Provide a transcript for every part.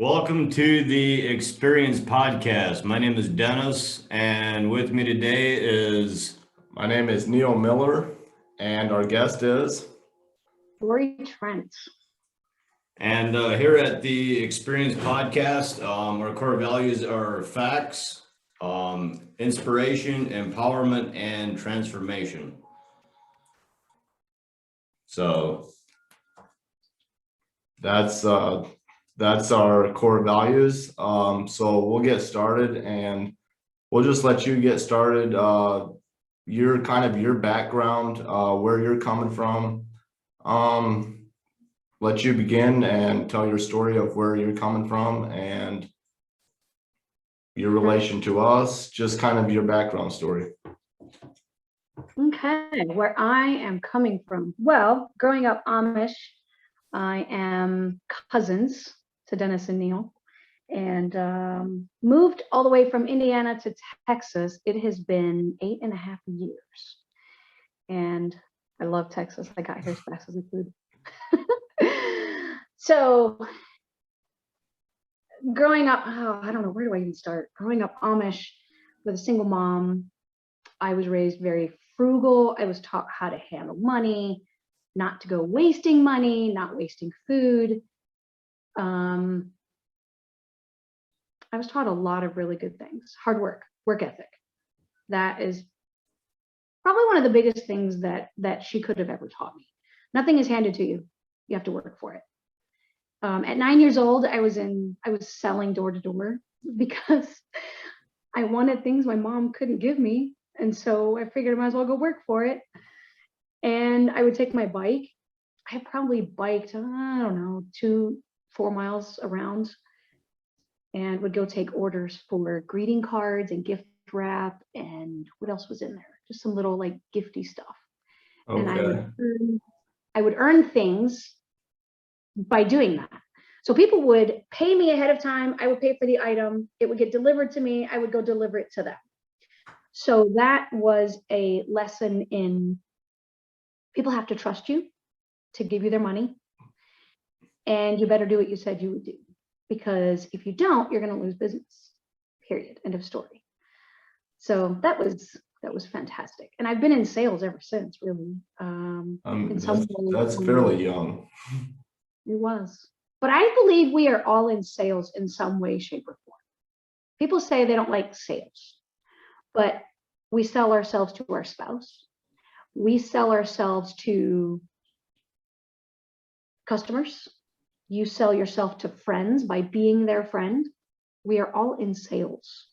Welcome to the Experience Podcast. My name is Dennis, and with me today is... My name is Neil Miller, and our guest is... Lori Trent. And here at the Experience Podcast, our core values are facts, inspiration, empowerment, and transformation. So That's our core values. So we'll get started, and we'll just let you get started. Your background, where you're coming from. Let you begin and tell your story of where you're coming from and your relation to us, just kind of your background story. Okay, where I am coming from. Well, growing up Amish, I am cousins to Dennis and Neil, and moved all the way from Indiana to Texas. It has been 8.5 years, and I love Texas. I got here as fast as I could. So growing up, I don't know, where do I even start? Growing up Amish with a single mom, I was raised very frugal. I was taught how to handle money, not to go wasting money, not wasting food. I was taught a lot of really good things. Hard work, work ethic. That is probably one of the biggest things that she could have ever taught me. Nothing is handed to you. You have to work for it. At 9 years old, I was selling door to door because I wanted things my mom couldn't give me. And so I figured I might as well go work for it. And I would take my bike. I probably biked, I don't know, 2-4 miles around, and would go take orders for greeting cards and gift wrap. And what else was in there? Just some little like gifty stuff. Okay. And I would earn things by doing that. So people would pay me ahead of time. I would pay for the item. It would get delivered to me. I would go deliver it to them. So that was a lesson in people have to trust you to give you their money. And you better do what you said you would do. Because if you don't, you're going to lose business. Period. End of story. So that was fantastic. And I've been in sales ever since, really. That's fairly young. It was. But I believe we are all in sales in some way, shape, or form. People say they don't like sales, but we sell ourselves to our spouse. We sell ourselves to customers. You sell yourself to friends by being their friend. We are all in sales.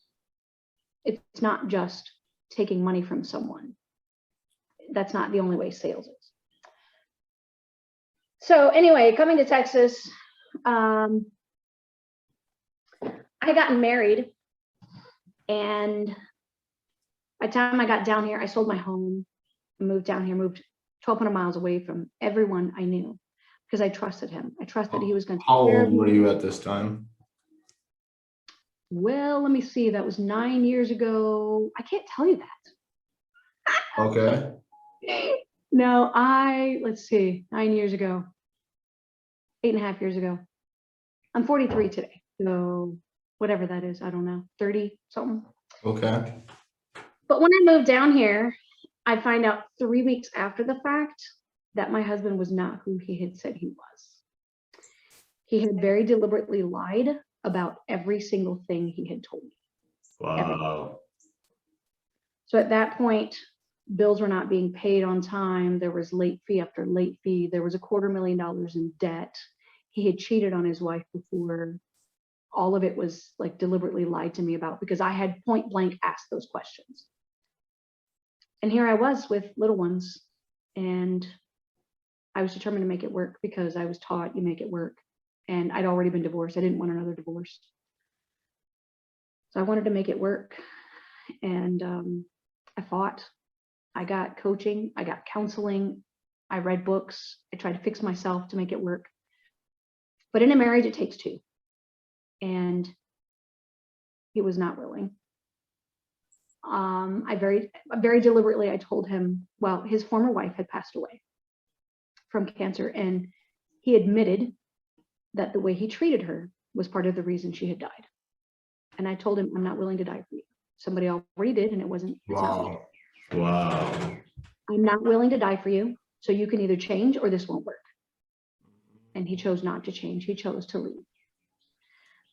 It's not just taking money from someone. That's not the only way sales is. So anyway, coming to Texas, I gotten married, and by the time I got down here, I sold my home, moved down here, moved 1,200 miles away from everyone I knew because I trusted him. I trusted he was going to take care of me. How old were you at this time? Well, let me see. That was 9 years ago. I can't tell you that. Okay. No, let's see, 9 years ago, 8.5 years ago. I'm 43 today. So whatever that is, I don't know, 30 something. Okay. But when I moved down here, I find out 3 weeks after the fact that my husband was not who he had said he was. He had very deliberately lied about every single thing he had told me. Wow. Everything. So at that point, bills were not being paid on time. There was late fee after late fee. There was $250,000 in debt. He had cheated on his wife before. All of it was like deliberately lied to me about because I had point blank asked those questions. And here I was with little ones, and I was determined to make it work because I was taught you make it work. And I'd already been divorced. I didn't want another divorce. So I wanted to make it work. And I fought. I got coaching. I got counseling. I read books. I tried to fix myself to make it work. But in a marriage, it takes two. And he was not willing. I very deliberately, I told him, well, his former wife had passed away from cancer, and he admitted that the way he treated her was part of the reason she had died. And I told him, I'm not willing to die for you. Somebody already did, and it's not me. Wow. Wow. I'm not willing to die for you. So you can either change or this won't work. And he chose not to change. He chose to leave.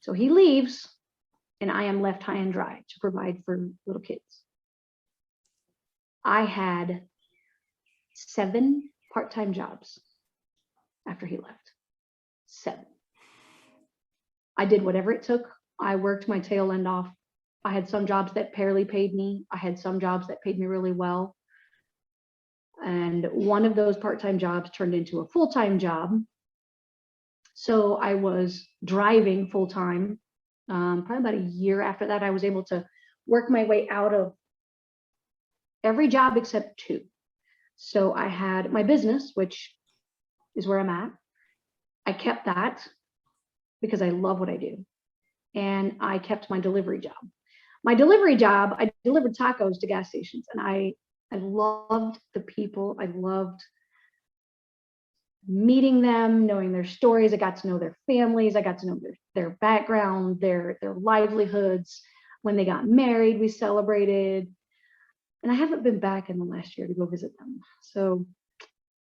So he leaves, and I am left high and dry to provide for little kids. I had 7 part-time jobs after he left. 7. I did whatever it took. I worked my tail end off. I had some jobs that barely paid me. I had some jobs that paid me really well. And one of those part-time jobs turned into a full-time job. So I was driving full-time. Probably about a year after that, I was able to work my way out of every job except 2. So I had my business, which is where I'm at. I kept that because I love what I do. And I kept my delivery job. My delivery job, I delivered tacos to gas stations, and I loved the people. I loved meeting them, knowing their stories. I got to know their families. I got to know their background, their livelihoods. When they got married, we celebrated. And I haven't been back in the last year to go visit them. So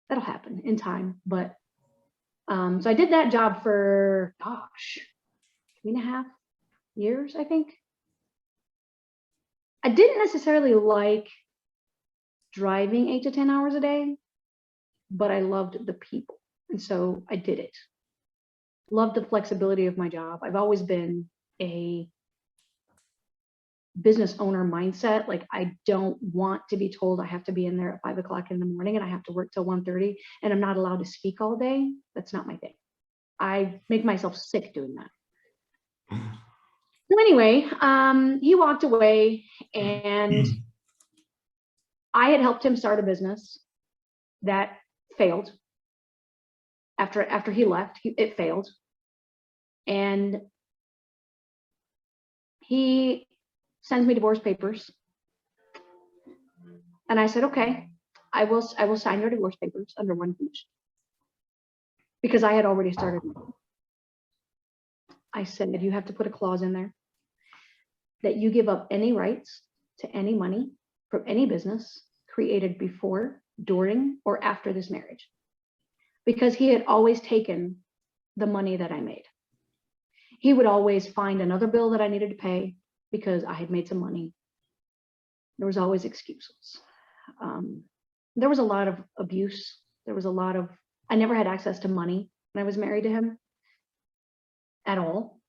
that'll happen in time. But so I did that job for, 3.5 years, I think. I didn't necessarily like driving 8 to 10 hours a day, but I loved the people. And so I did it. Loved the flexibility of my job. I've always been a business owner mindset. Like, I don't want to be told I have to be in there at 5 o'clock in the morning and I have to work till 1:30 and I'm not allowed to speak all day. That's not my thing. I make myself sick doing that. So anyway, he walked away, and I had helped him start a business that failed. After he left, it failed. And he sends me divorce papers. And I said, okay, I will sign your divorce papers under one condition. Because I had already started. I said, you have to put a clause in there that you give up any rights to any money from any business created before, during, or after this marriage. Because he had always taken the money that I made. He would always find another bill that I needed to pay because I had made some money. There was always excuses. There was a lot of abuse. There was a lot of, I never had access to money when I was married to him at all.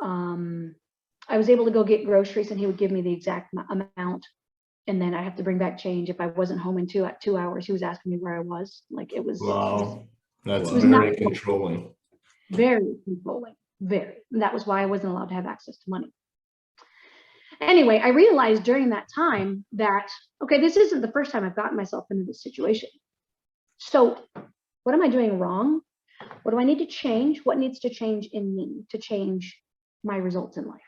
I was able to go get groceries and he would give me the exact amount. And then I have to bring back change. If I wasn't home in 2 hours, he was asking me where I was. Like, it was. Wow. That's It was very not controlling. Very controlling, very. And that was why I wasn't allowed to have access to money. Anyway, I realized during that time that, okay, this isn't the first time I've gotten myself into this situation. So what am I doing wrong? What do I need to change? What needs to change in me to change my results in life?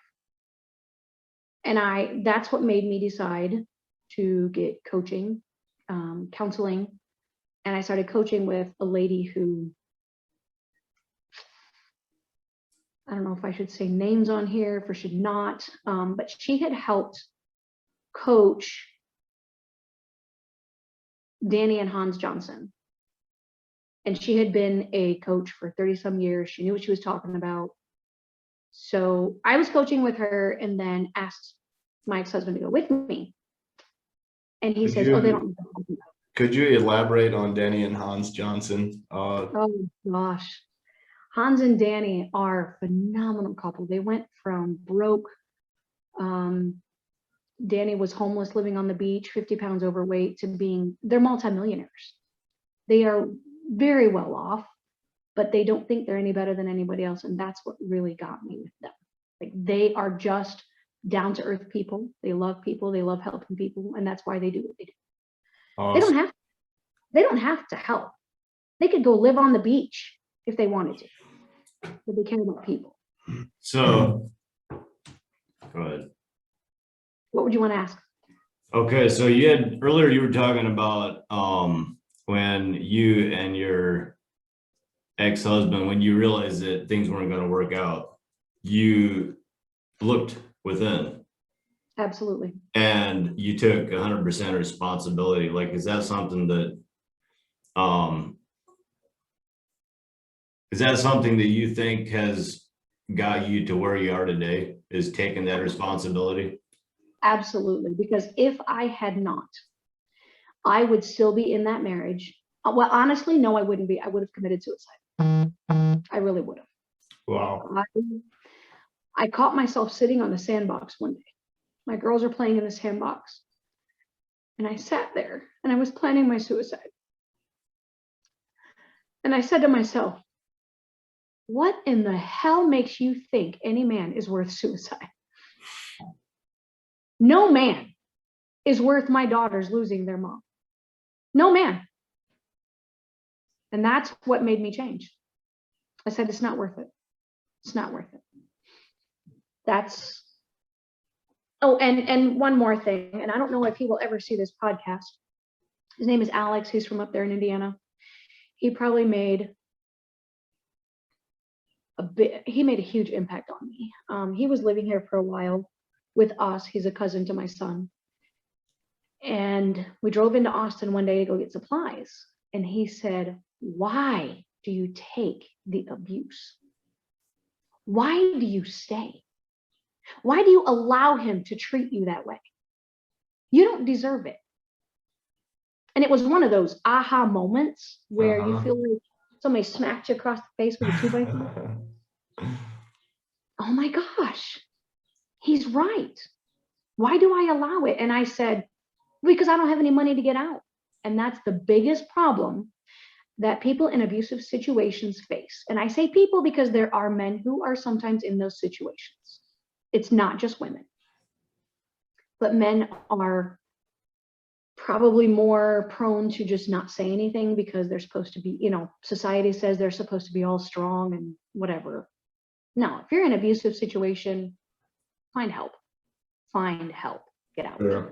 And that's what made me decide to get coaching, counseling. And I started coaching with a lady who, I don't know if I should say names on here, if I should not, but she had helped coach Danny and Hans Johnson. And she had been a coach for 30 some years. She knew what she was talking about. So I was coaching with her and then asked my ex-husband to go with me. And he says, oh, they don't know what they're talking about. Could you elaborate on Danny and Hans Johnson? Oh gosh. Hans and Danny are a phenomenal couple. They went from broke. Danny was homeless, living on the beach, 50 pounds overweight, to they're multimillionaires. They are very well off, but they don't think they're any better than anybody else. And that's what really got me with them. Like, they are just down to earth people. They love people. They love helping people. And that's why they do what they do. Awesome. They don't have to help. They could go live on the beach if they wanted to, but they care about people. So, go ahead. What would you want to ask? Okay, so earlier you were talking about when you and your ex-husband, when you realized that things weren't going to work out, you looked within Absolutely. and you took 100% responsibility. Like, is that something that, is that something that you think has got you to where you are today, is taking that responsibility? Absolutely. Because if I had not, I would still be in that marriage. Well, honestly, no, I wouldn't be. I would have committed suicide. I really would have. Wow. I caught myself sitting on the sandbox one day. My girls are playing in the sandbox. And I sat there and I was planning my suicide. And I said to myself, what in the hell makes you think any man is worth suicide? No man is worth my daughters losing their mom. No man. And that's what made me change. I said, it's not worth it. It's not worth it. That's, oh, and one more thing, and I don't know if he will ever see this podcast. His name is Alex. He's from up there in Indiana. He probably made he made a huge impact on me. He was living here for a while with us. He's a cousin to my son. And we drove into Austin one day to go get supplies. And he said, why do you take the abuse? Why do you stay? Why do you allow him to treat you that way? You don't deserve it. And it was one of those aha moments where you feel like somebody smacked you across the face with a 2x4. Oh my gosh, he's right. Why do I allow it? And I said, because I don't have any money to get out. And that's the biggest problem that people in abusive situations face. And I say people because there are men who are sometimes in those situations. It's not just women. But men are probably more prone to just not say anything because they're supposed to be, society says they're supposed to be all strong and whatever. No, if you're in an abusive situation, find help. Find help. Get out. Yeah.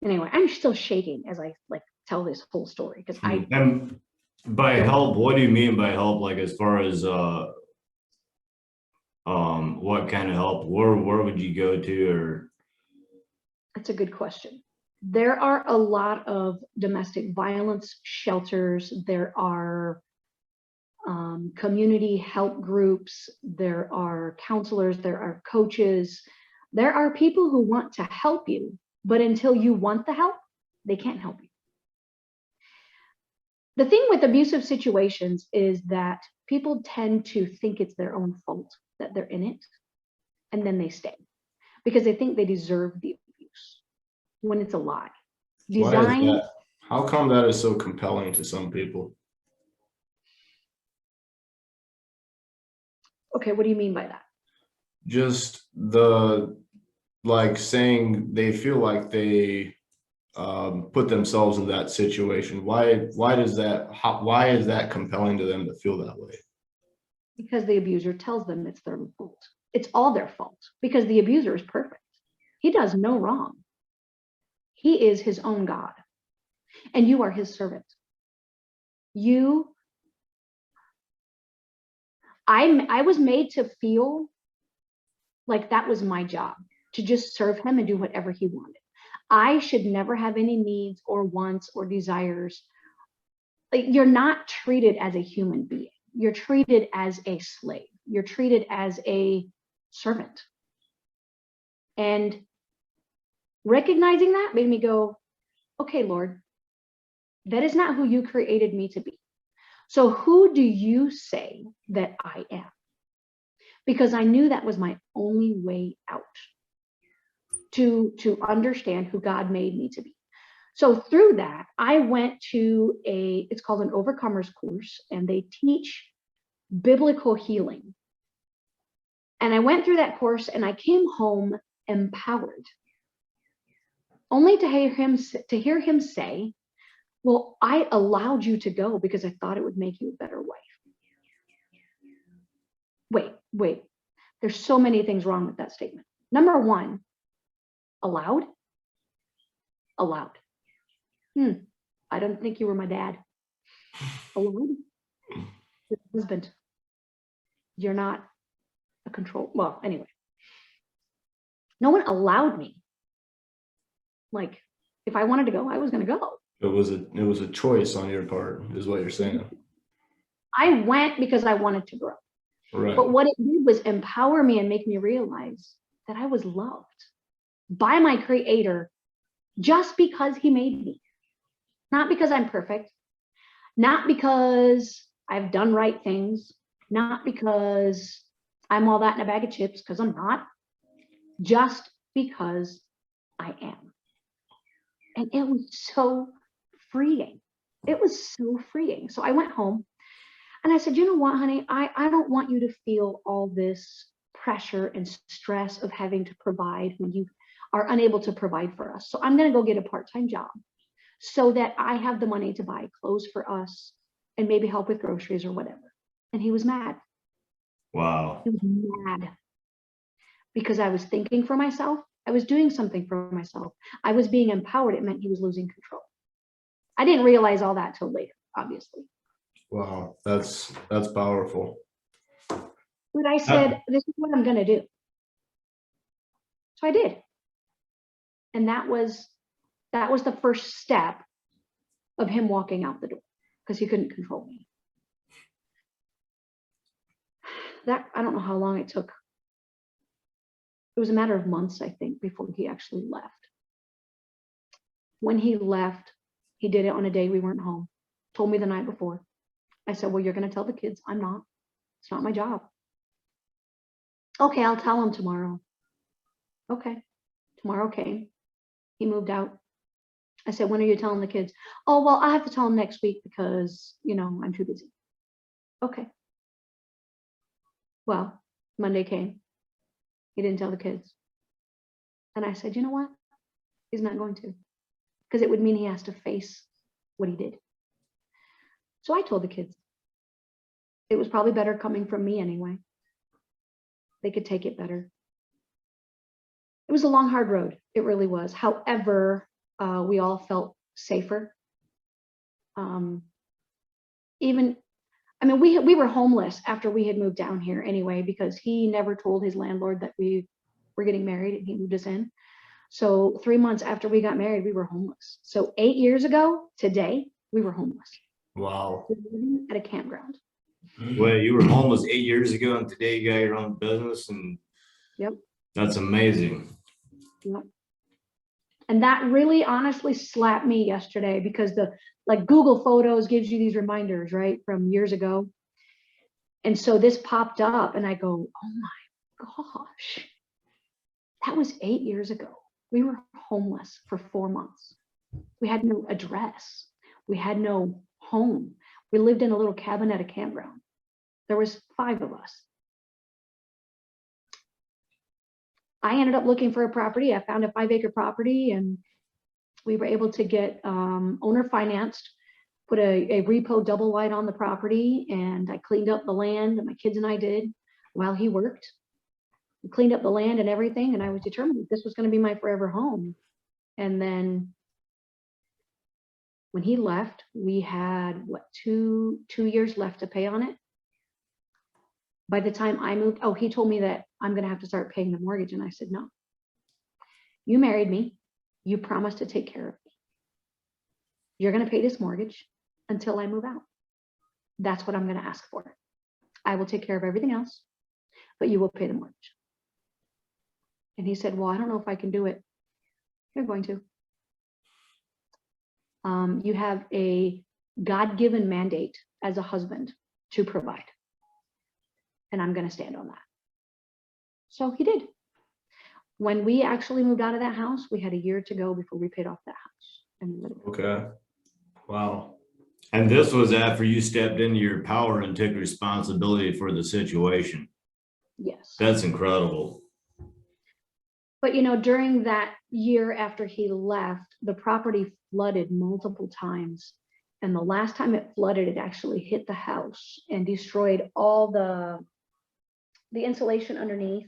Anyway, I'm still shaking as I tell this whole story because And by help, what do you mean by help? Like, as far as what kind of help? Where would you go to? Or that's a good question. There are a lot of domestic violence shelters. There are community help groups. There are counselors. There are coaches. There are people who want to help you, but until you want the help, they can't help you. The thing with abusive situations is that people tend to think it's their own fault that they're in it, and then they stay because they think they deserve the abuse when it's a lie. Why is that? How come that is so compelling to some people? Okay, what do you mean by that? Just saying they feel like they put themselves in that situation. Why is that compelling to them to feel that way? Because the abuser tells them it's their fault. It's all their fault because the abuser is perfect. He does no wrong. He is his own God, and you are his servant. I was made to feel like that was my job, to just serve him and do whatever he wanted. I should never have any needs or wants or desires. Like, you're not treated as a human being. You're treated as a slave. You're treated as a servant. And recognizing that made me go, okay, Lord, that is not who you created me to be. So who do you say that I am? Because I knew that was my only way out to understand who God made me to be. So through that, I went to it's called an Overcomers course, and they teach biblical healing. And I went through that course and I came home empowered, only to hear him say, well, I allowed you to go because I thought it would make you a better wife. Wait, there's so many things wrong with that statement. Number one, allowed. I don't think you were my dad. Allowed. Your husband. You're not a control. Well, anyway, no one allowed me. Like, if I wanted to go, I was going to go. It was a choice on your part, is what you're saying. I went because I wanted to grow. Right. But what it did was empower me and make me realize that I was loved by my creator just because he made me. Not because I'm perfect, not because I've done right things, not because I'm all that in a bag of chips, because I'm not, just because I am. And it was so freeing. It was so freeing. So I went home and I said, you know what, honey, I don't want you to feel all this pressure and stress of having to provide when you are unable to provide for us. So I'm going to go get a part-time job so that I have the money to buy clothes for us and maybe help with groceries or whatever. And he was mad. Wow. He was mad because I was thinking for myself. I was doing something for myself. I was being empowered. It meant he was losing control. I didn't realize all that till later, obviously. Wow, that's powerful. But I said, this is what I'm going to do. So I did. And that was the first step of him walking out the door because he couldn't control me. That, I don't know how long it took. It was a matter of months, I think, before he actually left. When he left, he did it on a day we weren't home. Told me the night before. I said, well, you're going to tell the kids. I'm not. It's not my job. Okay, I'll tell them tomorrow. Okay. Tomorrow came. He moved out. I said, when are you telling the kids? Oh, well, I have to tell them next week because, you know, I'm too busy. Okay. Well, Monday came. He didn't tell the kids. And I said, you know what? He's not going to. Because it would mean he has to face what he did. So I told the kids. It was probably better coming from me anyway. They could take it better. It was a long, hard road. It really was. However, we all felt safer. We were homeless after we had moved down here anyway, because he never told his landlord that we were getting married and he moved us in. So 3 months after we got married, we were homeless. So 8 years ago today, we were homeless. Wow. We were living at a campground. Well, you were homeless 8 years ago and today you got your own business, and Yep. that's amazing. Yep. And that really honestly slapped me yesterday because Google Photos gives you these reminders, right, from years ago. And so this popped up and I go, oh my gosh, that was 8 years ago. We were homeless for 4 months. We had no address. We had no home. We lived in a little cabin at a campground. There was 5 of us. I ended up looking for a property. I found a 5-acre property and we were able to get owner financed, put a repo double wide on the property, and I cleaned up the land, and my kids and I did while he worked. We cleaned up the land and everything, and I was determined that this was going to be my forever home. And then when he left, we had two years left to pay on it. By the time I moved, he told me that I'm going to have to start paying the mortgage. And I said, no, you married me. You promised to take care of me. You're going to pay this mortgage until I move out. That's what I'm going to ask for. I will take care of everything else, but you will pay the mortgage. And he said, well, I don't know if I can do it. You're going to. You have a God-given mandate as a husband to provide. And I'm going to stand on that. So he did. When we actually moved out of that house, we had a year to go before we paid off that house. And we let it go. Okay. Wow. And this was after you stepped into your power and took responsibility for the situation. Yes. That's incredible. But, you know, during that year after he left, the property flooded multiple times. And the last time it flooded, it actually hit the house and destroyed all the insulation underneath.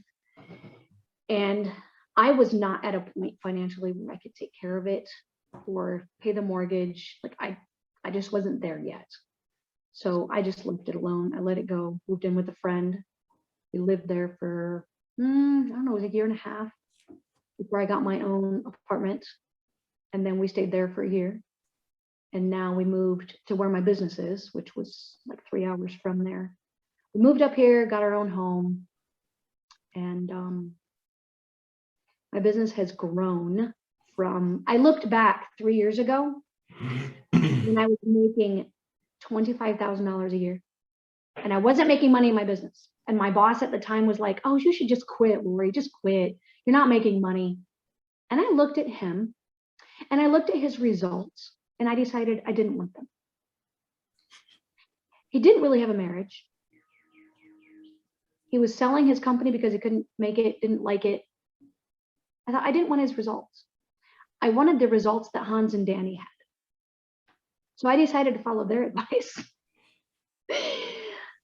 And I was not at a point financially where I could take care of it or pay the mortgage. Like I just wasn't there yet. So I just left it alone. I let it go, moved in with a friend. We lived there for, I don't know, it was a year and a half before I got my own apartment. And then we stayed there for a year. And now we moved to where my business is, which was like 3 hours from there. We moved up here, got our own home. And my business has grown from, I looked back 3 years ago when I was making $25,000 a year. And I wasn't making money in my business. And my boss at the time was like, oh, you should just quit, Lori, just quit. You're not making money. And I looked at him and I looked at his results and I decided I didn't want them. He didn't really have a marriage. He was selling his company because he couldn't make it, didn't like it. I thought I didn't want his results. I wanted the results that Hans and Danny had. So I decided to follow their advice.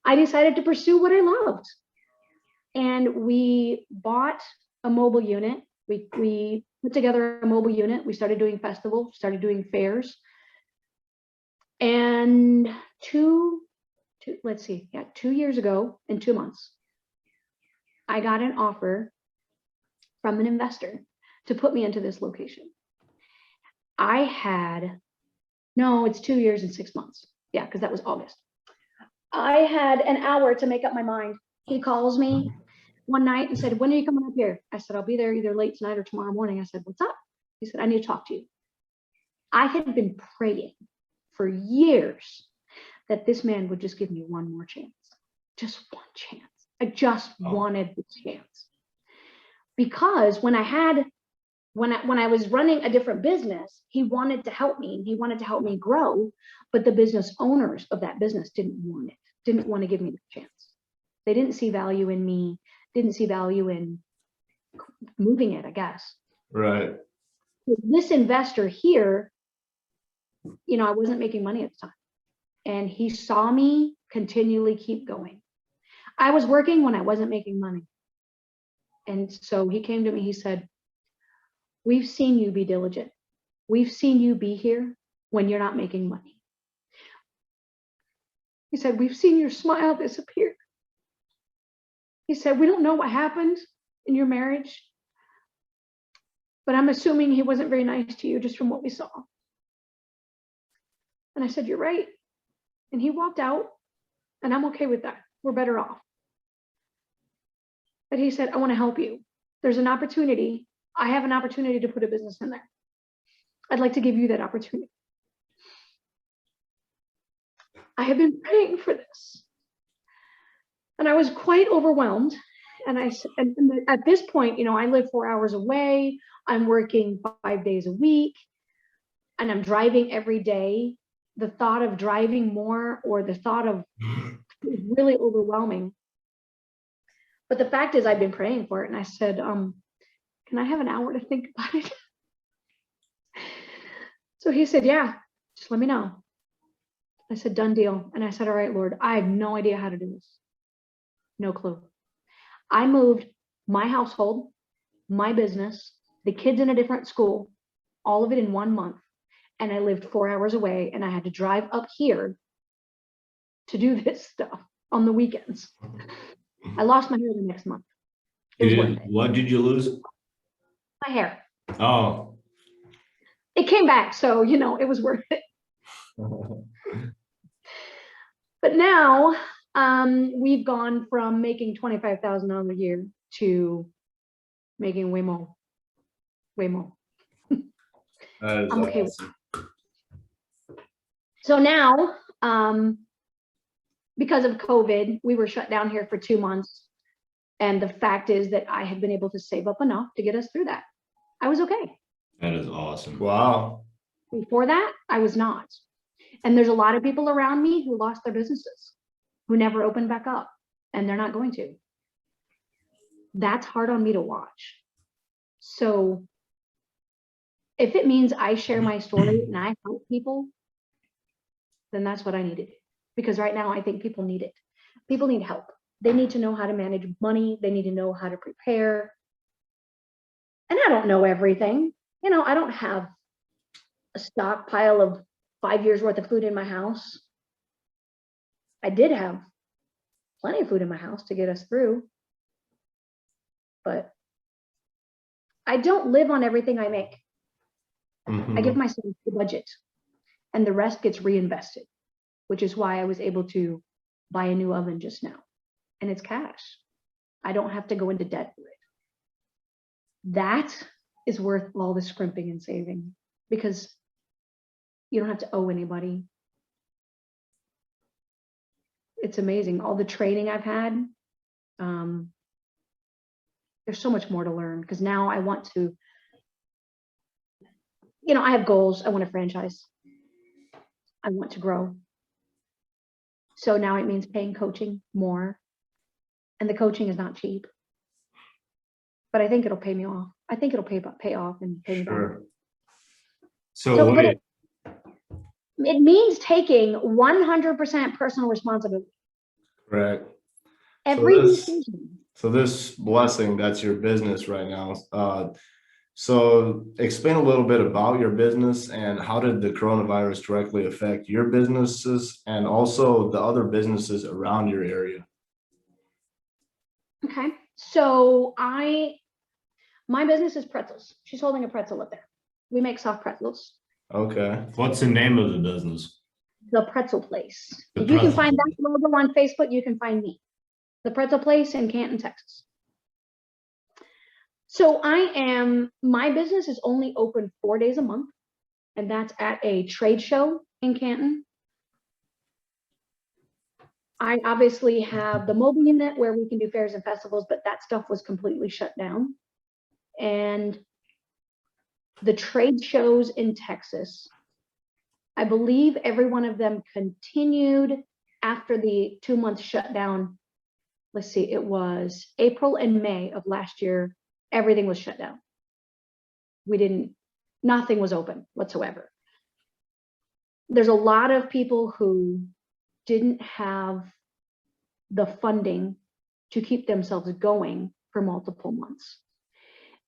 I decided to pursue what I loved. And we bought a mobile unit. We put together a mobile unit. We started doing festivals, started doing fairs. And 2 years ago, in 2 months, I got an offer from an investor to put me into this location. It's 2 years and 6 months. Yeah, because that was August. I had an hour to make up my mind. He calls me one night and said, when are you coming up here? I said, I'll be there either late tonight or tomorrow morning. I said, what's up? He said, I need to talk to you. I had been praying for years that this man would just give me one more chance. Just one chance. I just wanted the chance. Because when I was running a different business, he wanted to help me. He wanted to help me grow, but the business owners of that business didn't want it, didn't want to give me the chance. They didn't see value in me, didn't see value in moving it, I guess. Right. This investor here, I wasn't making money at the time. And he saw me continually keep going. I was working when I wasn't making money. And so he came to me, he said, we've seen you be diligent. We've seen you be here when you're not making money. He said, we've seen your smile disappear. He said, we don't know what happened in your marriage, but I'm assuming he wasn't very nice to you just from what we saw. And I said, you're right. And he walked out, and I'm okay with that. We're better off. But he said, I want to help you. There's an opportunity. I have an opportunity to put a business in there. I'd like to give you that opportunity. I have been praying for this. And I was quite overwhelmed. And at this point, I live 4 hours away. I'm working 5 days a week. And I'm driving every day. The thought of driving more or the thought of really overwhelming. But the fact is, I've been praying for it. And I said, can I have an hour to think about it? So he said, yeah, just let me know. I said, done deal. And I said, all right, Lord, I have no idea how to do this. No clue. I moved my household, my business, the kids in a different school, all of it in 1 month. And I lived 4 hours away and I had to drive up here to do this stuff on the weekends. I lost my hair the next month. What did you lose? My hair. Oh, It came back, so it was worth it. But now we've gone from making $25,000 a year to making way more. I'm okay with that. So now, because of COVID, we were shut down here for 2 months. And the fact is that I had been able to save up enough to get us through that. I was okay. that is awesome. Wow. Before that, I was not. And there's a lot of people around me who lost their businesses, who never opened back up, and they're not going to. That's hard on me to watch. So if it means I share my story and I help people, then that's what I need to do. Because right now I think people need it. People need help. They need to know how to manage money. They need to know how to prepare. And I don't know everything. I don't have a stockpile of 5 years worth of food in my house. I did have plenty of food in my house to get us through, but I don't live on everything I make. I give Mhm. myself the budget and the rest gets reinvested, which is why I was able to buy a new oven just now. And it's cash. I don't have to go into debt for it. That is worth all the scrimping and saving because you don't have to owe anybody. It's amazing. All the training I've had, there's so much more to learn because now I want to, I have goals. I want to franchise. I want to grow. So now it means paying coaching more. And the coaching is not cheap. But I think it'll pay me off. I think it'll pay off and pay me back. Sure. So But wait, it means taking 100% personal responsibility. Correct. Every this- decision. So this blessing, that's your business right now. So explain a little bit about your business and how did the coronavirus directly affect your businesses and also the other businesses around your area? Okay. So my business is pretzels. She's holding a pretzel up there. We make soft pretzels. Okay. what's the name of the business? The Pretzel Place. The If you can Pretzel find that Place. logo on Facebook, you can find me. The Pretzel Place in Canton, Texas. So my business is only open 4 days a month, and that's at a trade show in Canton. I obviously have the mobile unit where we can do fairs and festivals, but that stuff was completely shut down. And the trade shows in Texas, I believe every one of them continued after the 2-month shutdown. Let's see, it was April and May of last year, everything was shut down. Nothing was open whatsoever. There's a lot of people who didn't have the funding to keep themselves going for multiple months.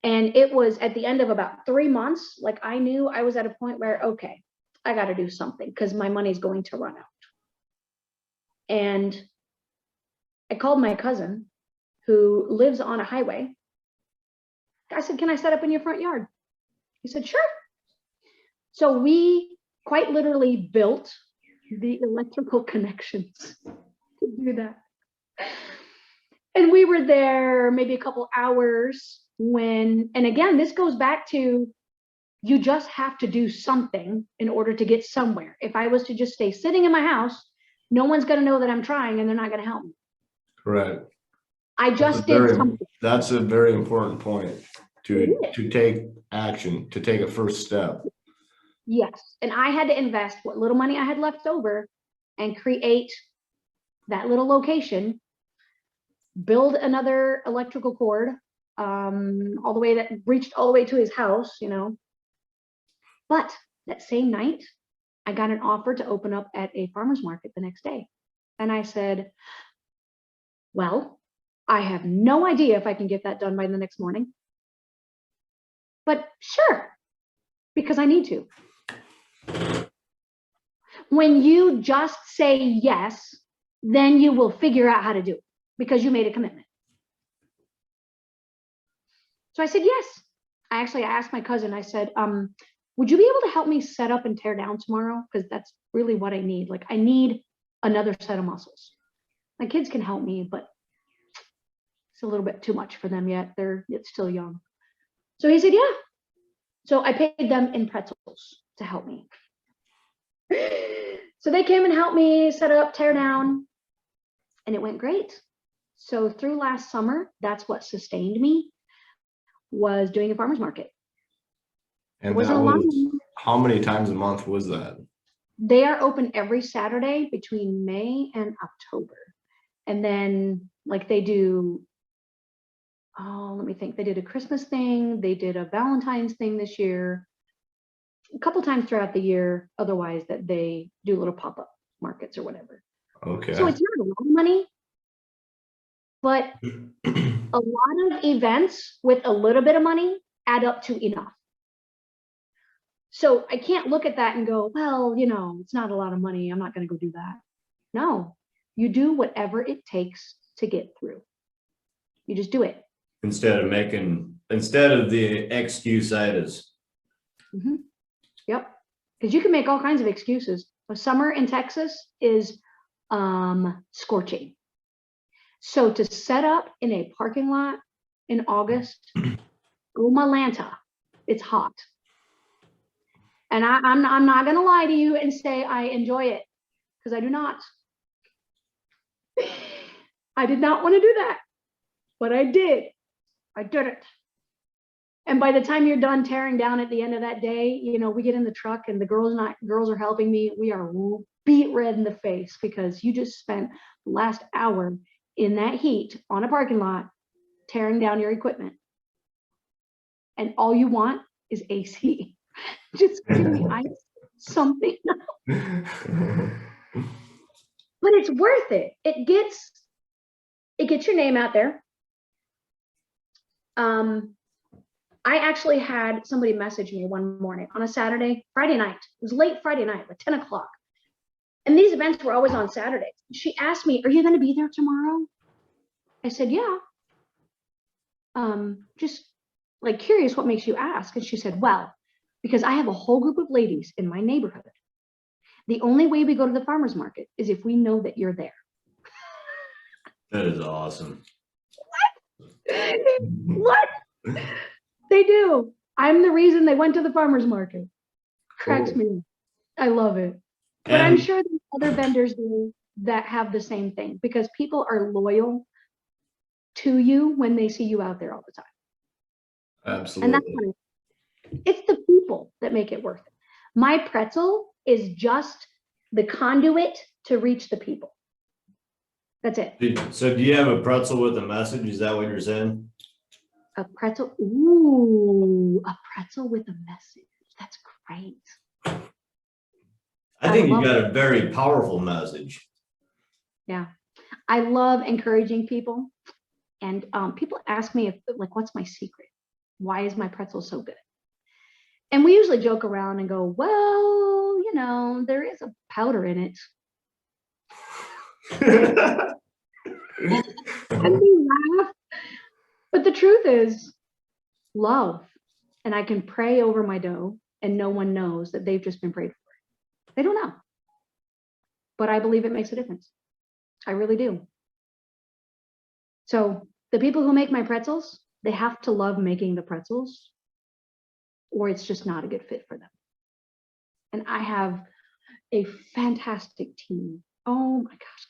And it was at the end of about 3 months, like I knew I was at a point where, okay, I got to do something because my money's going to run out. And I called my cousin who lives on a highway. I said, can I set up in your front yard? He said, sure. So we quite literally built the electrical connections to do that. And we were there maybe a couple hours and again, this goes back to, you just have to do something in order to get somewhere. If I was to just stay sitting in my house, no one's going to know that I'm trying and they're not going to help me. Correct. I just did something. That's a very important point to It take action, to take a first step. Yes. And I had to invest what little money I had left over and create that little location, build another electrical cord, all the way that reached all the way to his house, But that same night, I got an offer to open up at a farmer's market the next day. And I said, well, I have no idea if I can get that done by the next morning, but sure, because I need to. When you just say yes, then you will figure out how to do it because you made a commitment. So I said, yes. I asked my cousin, I said, would you be able to help me set up and tear down tomorrow? Because that's really what I need. Like I need another set of muscles. My kids can help me, but it's a little bit too much for them yet. It's still young. So he said, yeah. So I paid them in pretzels to help me. So they came and helped me set up, tear down, and it went great. So through last summer, that's what sustained me, was doing a farmer's market. And Wasn't that a lot of was, money. how many times a month was that? They are open every Saturday between May and October. And then like they do, let me think, they did a Christmas thing, they did a Valentine's thing this year, a couple times throughout the year, otherwise that they do little pop-up markets or whatever. Okay. So it's not a lot of money, but a lot of events with a little bit of money add up to enough. So I can't look at that and go, well, it's not a lot of money, I'm not going to go do that. No, you do whatever it takes to get through. You just do it. instead of the excusitis. Yep. Because you can make all kinds of excuses. But summer in Texas is scorching. So to set up in a parking lot in August, Atlanta, it's hot. And I'm not gonna lie to you and say I enjoy it, because I do not. I did not want to do that, but I did. I did it. And by the time you're done tearing down at the end of that day, you know, we get in the truck and the girls are helping me. We are beat red in the face because you just spent the last hour in that heat on a parking lot tearing down your equipment. And all you want is AC. Just give me ice, something. But it's worth it. It gets your name out there. I actually had somebody message me one morning on a Friday night. It was late Friday night, like 10 o'clock. And these events were always on Saturdays. She asked me, "Are you going to be there tomorrow?" I said, "Yeah." Just like curious, what makes you ask? And she said, "Well, because I have a whole group of ladies in my neighborhood. The only way we go to the farmer's market is if we know that you're there." That is awesome. What? They do. I'm the reason they went to the farmer's market. Cracks me. I love it. But I'm sure there's other vendors do that have the same thing, because people are loyal to you when they see you out there all the time. Absolutely. And that's what it's the people that make it worth it. My pretzel is just the conduit to reach the people. That's it. So do you have a pretzel with a message? Is that what you're saying? A pretzel. Ooh, a pretzel with a message. That's great. I think you got a very powerful message. Yeah. I love encouraging people. And people ask me, what's my secret? Why is my pretzel so good? And we usually joke around and go, well, you know, there is a powder in it. And we laugh. But the truth is love. And I can pray over my dough and no one knows that they've just been prayed for. They don't know. But I believe it makes a difference. I really do. So the people who make my pretzels, they have to love making the pretzels, or it's just not a good fit for them. And I have a fantastic team. Oh my gosh,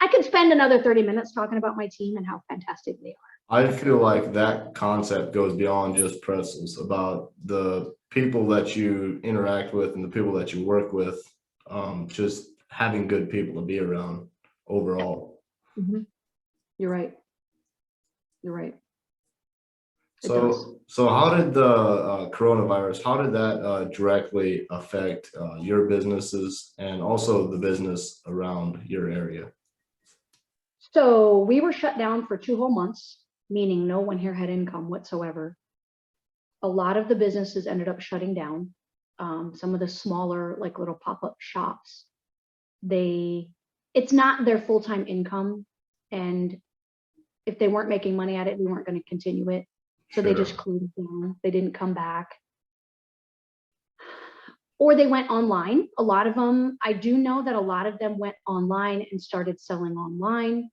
I could spend another 30 minutes talking about my team and how fantastic they are. I feel like that concept goes beyond just pretzels, about the people that you interact with and the people that you work with, just having good people to be around overall. Mm-hmm. You're right. You're right. So how did the coronavirus, how did that directly affect your businesses and also the business around your area? So we were shut down for 2 whole months, meaning no one here had income whatsoever. A lot of the businesses ended up shutting down. Some of the smaller, like little pop-up shops, it's not their full-time income. And if they weren't making money at it, we weren't going to continue it. So they just closed down. They didn't come back. Or they went online. A lot of them, I do know that a lot of them went online and started selling online.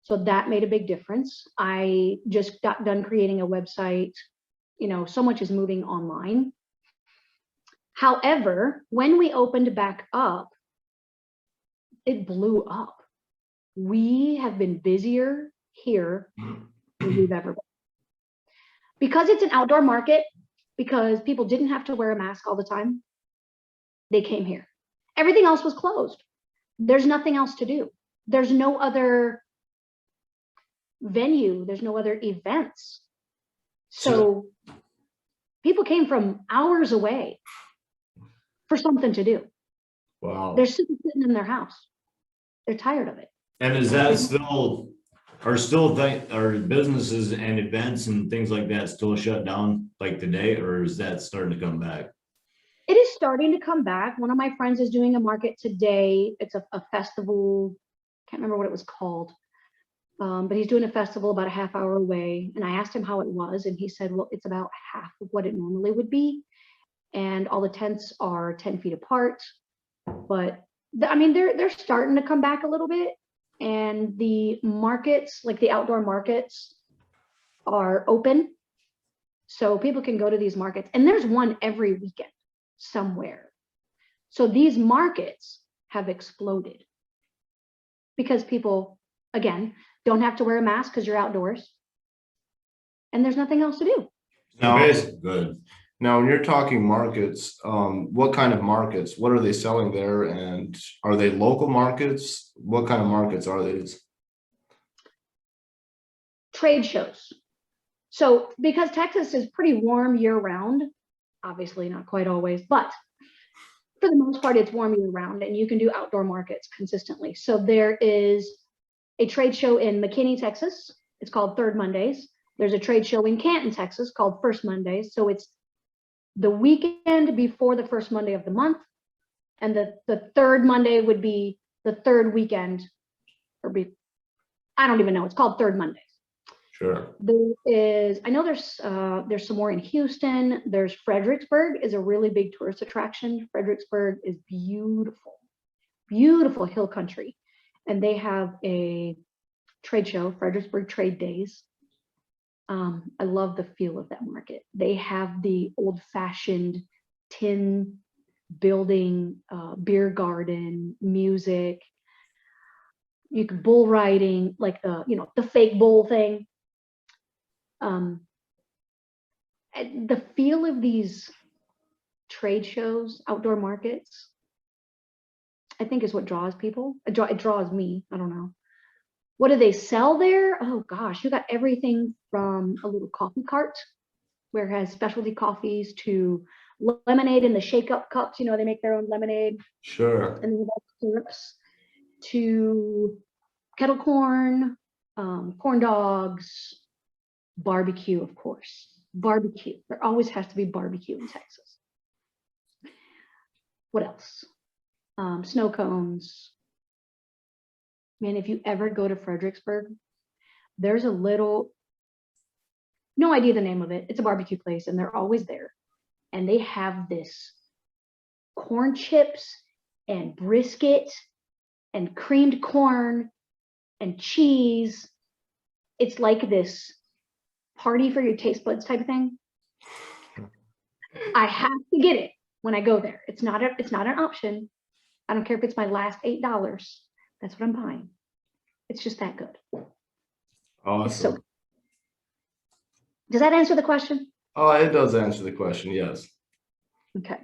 So that made a big difference. I just got done creating a website. You know, so much is moving online. However, when we opened back up, it blew up. We have been busier here than we've ever been. Because it's an outdoor market, because people didn't have to wear a mask all the time, they came here. Everything else was closed. There's nothing else to do. There's no other venue. There's no other events. So people came from hours away for something to do. Wow. They're sitting in their house. They're tired of it. And is that are businesses and events and things like that still shut down like today, or is that starting to come back? It is starting to come back. One of my friends is doing a market today. It's a festival. Can't remember what it was called. But he's doing a festival about a half hour away. And I asked him how it was, and he said, well, it's about half of what it normally would be. And all the tents are 10 feet apart. But I mean, they're starting to come back a little bit. And the markets, like the outdoor markets, are open. So people can go to these markets. And there's one every weekend somewhere. So these markets have exploded because people, again, don't have to wear a mask because you're outdoors and there's nothing else to do. Now, Good. now when you're talking markets, what kind of markets? What are they selling there? And are they local markets? What kind of markets are these? Trade shows. So because Texas is pretty warm year round, obviously not quite always, but for the most part, it's warm year round and you can do outdoor markets consistently. So there is a trade show in McKinney, Texas. It's called Third Mondays. There's a trade show in Canton, Texas called First Mondays. So it's the weekend before the first Monday of the month. And the third Monday would be the third weekend, I don't even know. It's called Third Mondays. Sure. There is, I know there's some more in Houston. There's Fredericksburg is a really big tourist attraction. Fredericksburg is beautiful, beautiful hill country. And they have a trade show, Fredericksburg Trade Days. I love the feel of that market. They have the old-fashioned tin building, beer garden, music. You can bull riding, like the fake bull thing. The feel of these trade shows, outdoor markets, I think is what draws people. It draws me. I don't know. What do they sell there? Oh gosh, you got everything from a little coffee cart where it has specialty coffees to lemonade in the shake up cups. They make their own lemonade. Sure. And then syrups to kettle corn, corn dogs, barbecue, of course. Barbecue. There always has to be barbecue in Texas. What else? Snow cones. Man, if you ever go to Fredericksburg, there's a little, no idea the name of it. It's a barbecue place and they're always there. And they have this corn chips and brisket and creamed corn and cheese. It's like this party for your taste buds type of thing. I have to get it when I go there. It's not an option. I don't care if it's my last $8. That's what I'm buying. It's just that good. Awesome. So, does that answer the question? Oh, it does answer the question. Yes. Okay.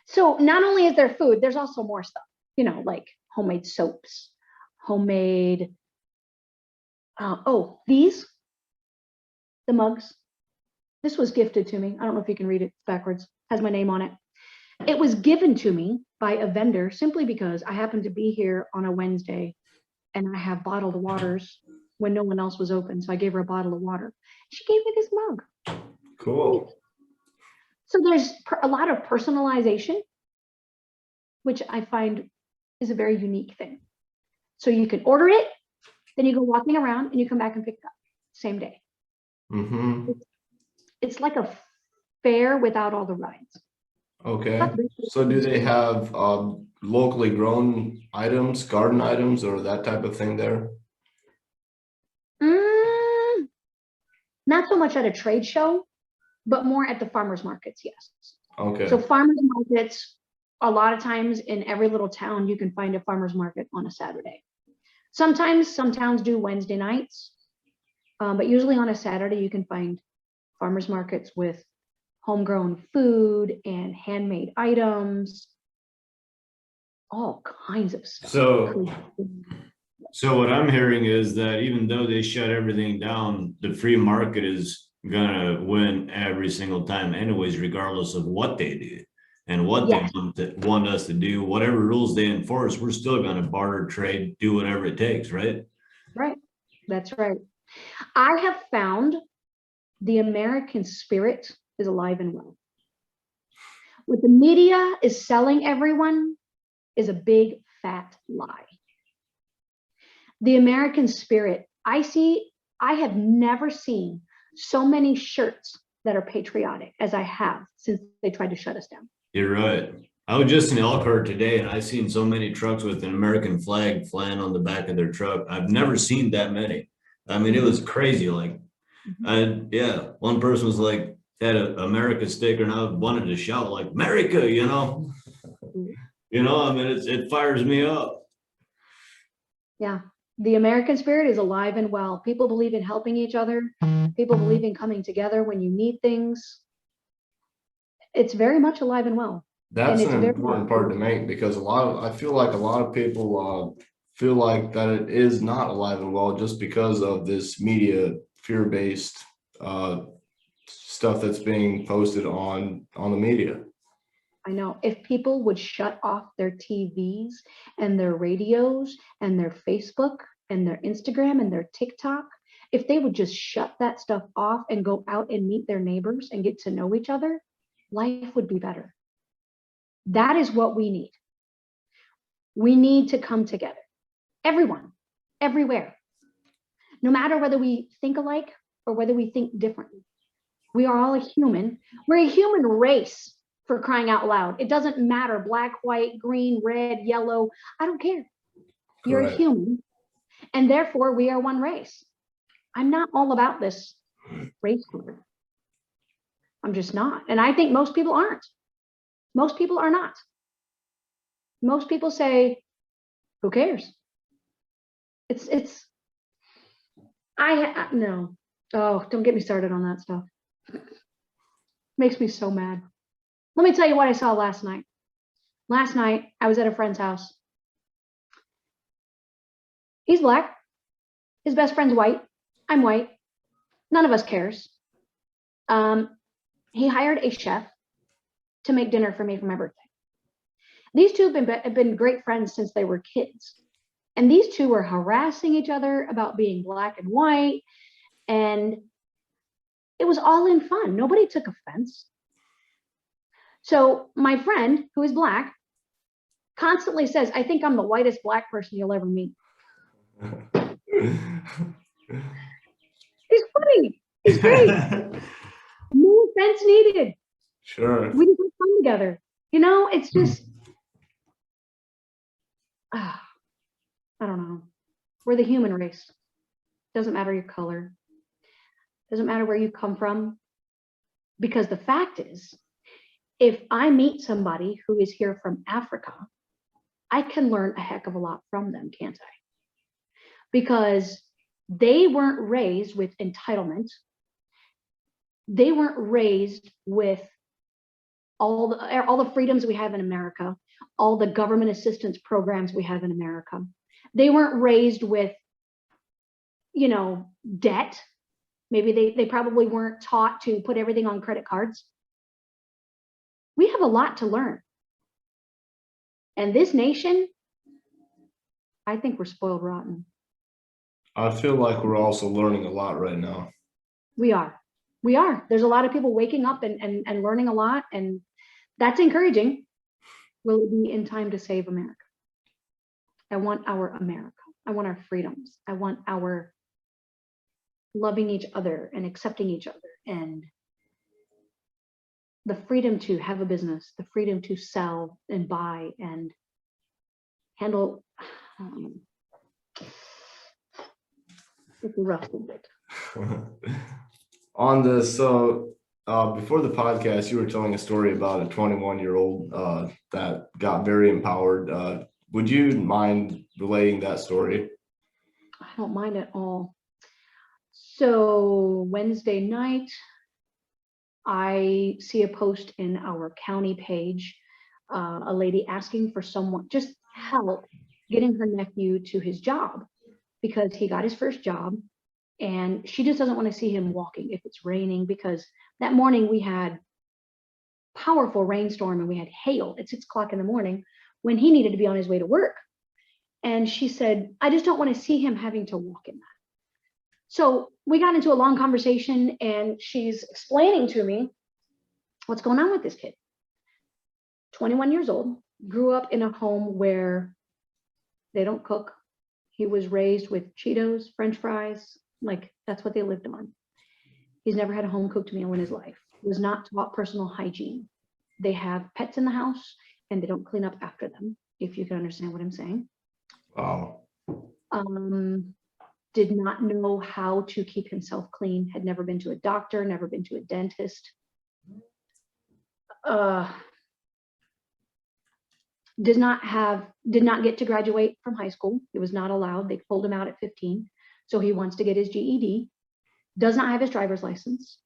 So not only is there food, there's also more stuff, like homemade soaps, homemade, the mugs. This was gifted to me. I don't know if you can read it backwards, has my name on it. It was given to me by a vendor simply because I happened to be here on a Wednesday and I have bottled waters when no one else was open. So I gave her a bottle of water. She gave me this mug. Cool. So there's a lot of personalization, which I find is a very unique thing. So you can order it, then you go walking around and you come back and pick it up same day. Mm-hmm. It's like a fair without all the rides. Okay. So do they have locally grown items, garden items, or that type of thing there? Not so much at a trade show, but more at the farmers markets, yes. Okay. So farmers markets, a lot of times in every little town, you can find a farmers market on a Saturday. Sometimes some towns do Wednesday nights, but usually on a Saturday, you can find farmers markets with homegrown food and handmade items, all kinds of stuff. So what I'm hearing is that even though they shut everything down, the free market is gonna win every single time anyways, regardless of what they do and what Yes. they want us to do, whatever rules they enforce, we're still gonna barter, trade, do whatever it takes, right? Right, that's right. I have found the American spirit is alive and well. What the media is selling everyone is a big fat lie. The American spirit. I have never seen so many shirts that are patriotic as I have since they tried to shut us down. You're right. I was just in Elkhart today and I seen so many trucks with an American flag flying on the back of their truck. I've never seen that many. I mean, it was crazy. Like, yeah, one person was like, had a America sticker and I wanted to shout like, America, you know? I mean, it fires me up. Yeah. The American spirit is alive and well. People believe in helping each other. People believe in coming together when you need things. It's very much alive and well. That's it's an very important part to make, because I feel like a lot of people feel like that it is not alive and well just because of this media fear-based stuff that's being posted on the media. I know. If people would shut off their TVs and their radios and their Facebook and their Instagram and their TikTok, if they would just shut that stuff off and go out and meet their neighbors and get to know each other, life would be better. That is what we need. We need to come together. Everyone, everywhere. No matter whether we think alike or whether we think differently. We are all a human. We're a human race, for crying out loud. It doesn't matter, black, white, green, red, yellow. I don't care. You're a human. And therefore, we are one race. I'm not all about this race war. I'm just not. And I think most people aren't. Most people are not. Most people say, who cares? No. Oh, don't get me started on that stuff. Makes me so mad. Let me tell you what I saw last night. Last night, I was at a friend's house. He's black. His best friend's white. I'm white. None of us cares. He hired a chef to make dinner for me for my birthday. These two have been great friends since they were kids. And these two were harassing each other about being black and white. And it was all in fun. Nobody took offense. So my friend, who is black, constantly says, I think I'm the whitest black person you'll ever meet. He's funny. He's great. No offense needed. Sure. We just have fun together. It's just, I don't know. We're the human race. Doesn't matter your color. Doesn't matter where you come from. Because the fact is, if I meet somebody who is here from Africa, I can learn a heck of a lot from them, can't I? Because they weren't raised with entitlement. They weren't raised with all the freedoms we have in America, all the government assistance programs we have in America. They weren't raised with, debt. Maybe they probably weren't taught to put everything on credit cards. We have a lot to learn. And this nation, I think we're spoiled rotten. I feel like we're also learning a lot right now. We are. There's a lot of people waking up and learning a lot, and that's encouraging. Will it be in time to save America? I want our America. I want our freedoms. I want our loving each other and accepting each other, and the freedom to have a business, the freedom to sell and buy and handle. It's a rough subject. On this, so before the podcast, you were telling a story about a 21-year-old that got very empowered. Would you mind relating that story? I don't mind at all. So Wednesday night, I see a post in our county page, a lady asking for someone, just help getting her nephew to his job because he got his first job and she just doesn't want to see him walking if it's raining, because that morning we had powerful rainstorm and we had hail at 6 o'clock in the morning when he needed to be on his way to work. And she said, I just don't want to see him having to walk in that. So we got into a long conversation and she's explaining to me what's going on with this kid. 21 years old, grew up in a home where they don't cook. He was raised with Cheetos, French fries, like that's what they lived on. He's never had a home cooked meal in his life. Was not taught personal hygiene. They have pets in the house and they don't clean up after them, if you can understand what I'm saying. Wow. Did not know how to keep himself clean, had never been to a doctor, never been to a dentist. Did not get to graduate from high school. He was not allowed. They pulled him out at 15. So he wants to get his GED. Does not have his driver's license.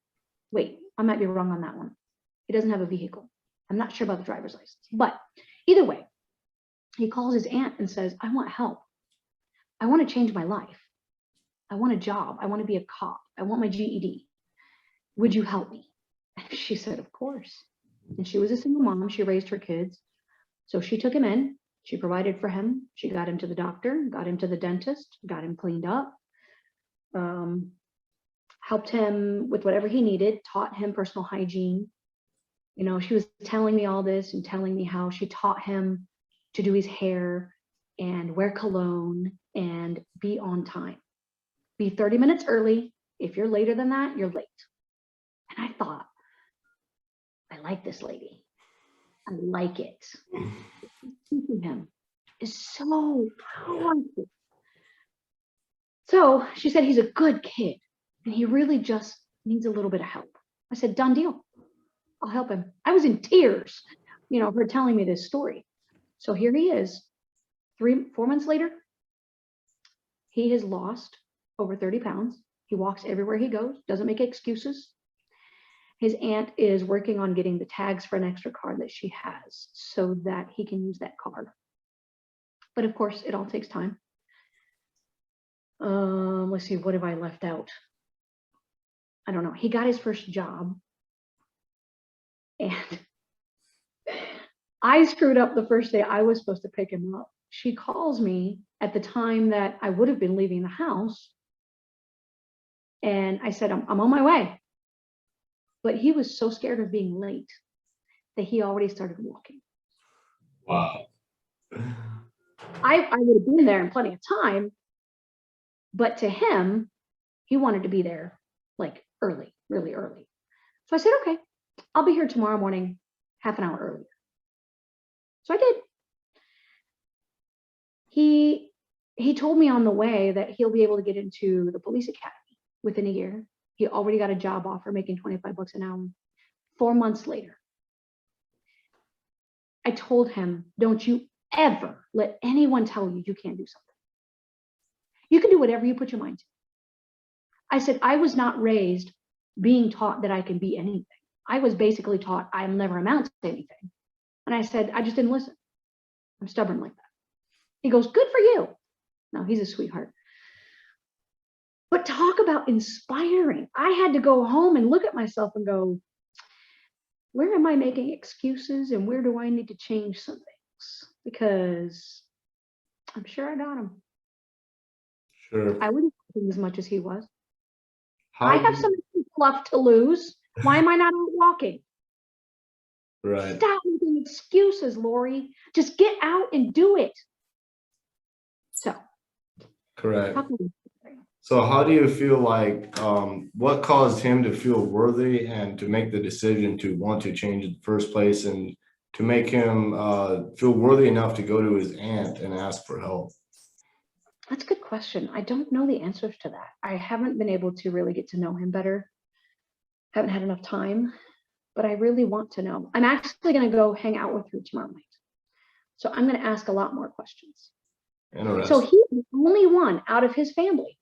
Wait, I might be wrong on that one. He doesn't have a vehicle. I'm not sure about the driver's license, but either way, he calls his aunt and says, I want help. I want to change my life. I want a job. I want to be a cop. I want my GED. Would you help me? And she said, of course. And she was a single mom. She raised her kids. So she took him in. She provided for him. She got him to the doctor, got him to the dentist, got him cleaned up, helped him with whatever he needed, taught him personal hygiene. You know, she was telling me all this and telling me how she taught him to do his hair and wear cologne and be on time. Be 30 minutes early. If you're later than that, you're late. And I thought, I like this lady. I like it. Teaching him is so powerful. So she said he's a good kid and he really just needs a little bit of help. I said, done deal. I'll help him. I was in tears, you know, her telling me this story. So here he is, 4 months later. He has lost over 30 pounds. He walks everywhere he goes, doesn't make excuses. His aunt is working on getting the tags for an extra car that she has so that he can use that car. But of course, it all takes time. Let's see, what have I left out? I don't know. He got his first job. And I screwed up the first day I was supposed to pick him up. She calls me at the time that I would have been leaving the house. And I said, I'm on my way. But he was so scared of being late that he already started walking. Wow. I would have been there in plenty of time. But to him, he wanted to be there like early, really early. So I said, okay, I'll be here tomorrow morning, half an hour earlier. So I did. He told me on the way that he'll be able to get into the police academy within a year. He already got a job offer making 25 bucks an hour. 4 months later, I told him, don't you ever let anyone tell you you can't do something. You can do whatever you put your mind to. I said, I was not raised being taught that I can be anything. I was basically taught I'll never amount to anything. And I said, I just didn't listen. I'm stubborn like that. He goes, good for you. No, he's a sweetheart. But talk about inspiring. I had to go home and look at myself and go, where am I making excuses and where do I need to change some things? Because I'm sure I got him. Sure. I wouldn't think as much as he was. How I have some fluff to lose. Why am I not out walking? Right. Stop making excuses, Lori. Just get out and do it. So, Correct. So how do you feel like, what caused him to feel worthy and to make the decision to want to change in the first place and to make him feel worthy enough to go to his aunt and ask for help? That's a good question. I don't know the answers to that. I haven't been able to really get to know him better. Haven't had enough time, but I really want to know. I'm actually going to go hang out with her tomorrow night. So I'm going to ask a lot more questions. Interesting. So he's the only one out of his family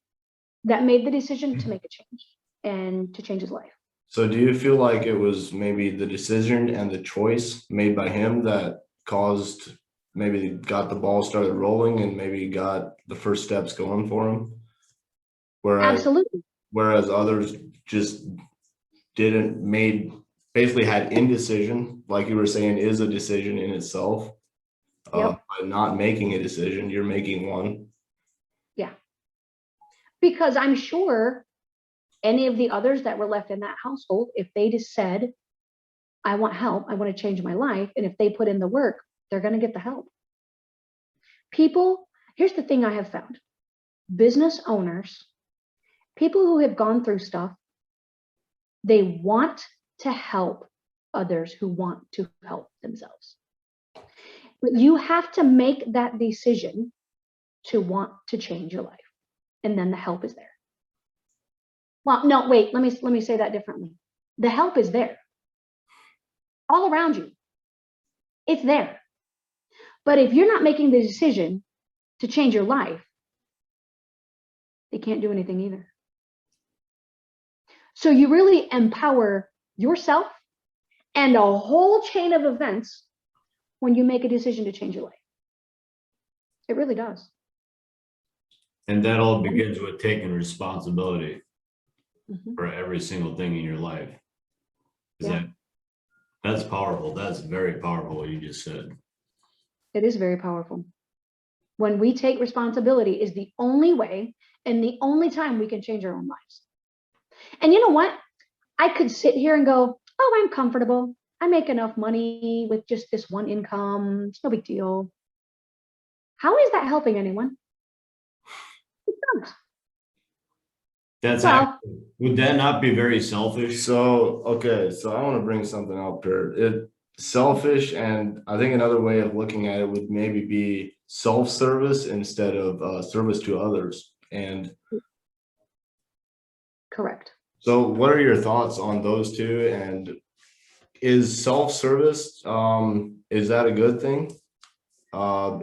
that made the decision to make a change and to change his life. So do you feel like it was maybe the decision and the choice made by him that caused, maybe got the ball started rolling and maybe got the first steps going for him? Absolutely. Whereas others just basically had indecision, like you were saying, is a decision in itself. Yep. By not making a decision, you're making one. Yeah. Because I'm sure any of the others that were left in that household, if they just said, I want help, I want to change my life, and if they put in the work, they're going to get the help. People, here's the thing I have found. business owners, people who have gone through stuff, they want to help others who want to help themselves. But you have to make that decision to want to change your life. And then the help is there. Well, no, wait, let me say that differently. The help is there. All around you. It's there. But if you're not making the decision to change your life, they can't do anything either. So you really empower yourself and a whole chain of events when you make a decision to change your life. It really does. And that all begins with taking responsibility Mhm. for every single thing in your life. Yeah. That's powerful. That's very powerful what you just said. It is very powerful. When we take responsibility is the only way and the only time we can change our own lives. And you know what? I could sit here and go, oh, I'm comfortable. I make enough money with just this one income. It's no big deal. How is that helping anyone? It does. That's Well, would that not be very selfish? So, okay, so I want to bring something up here. It selfish, and I think another way of looking at it would maybe be self-service instead of service to others. And correct. so what are your thoughts on those two? And is self-service, is that a good thing?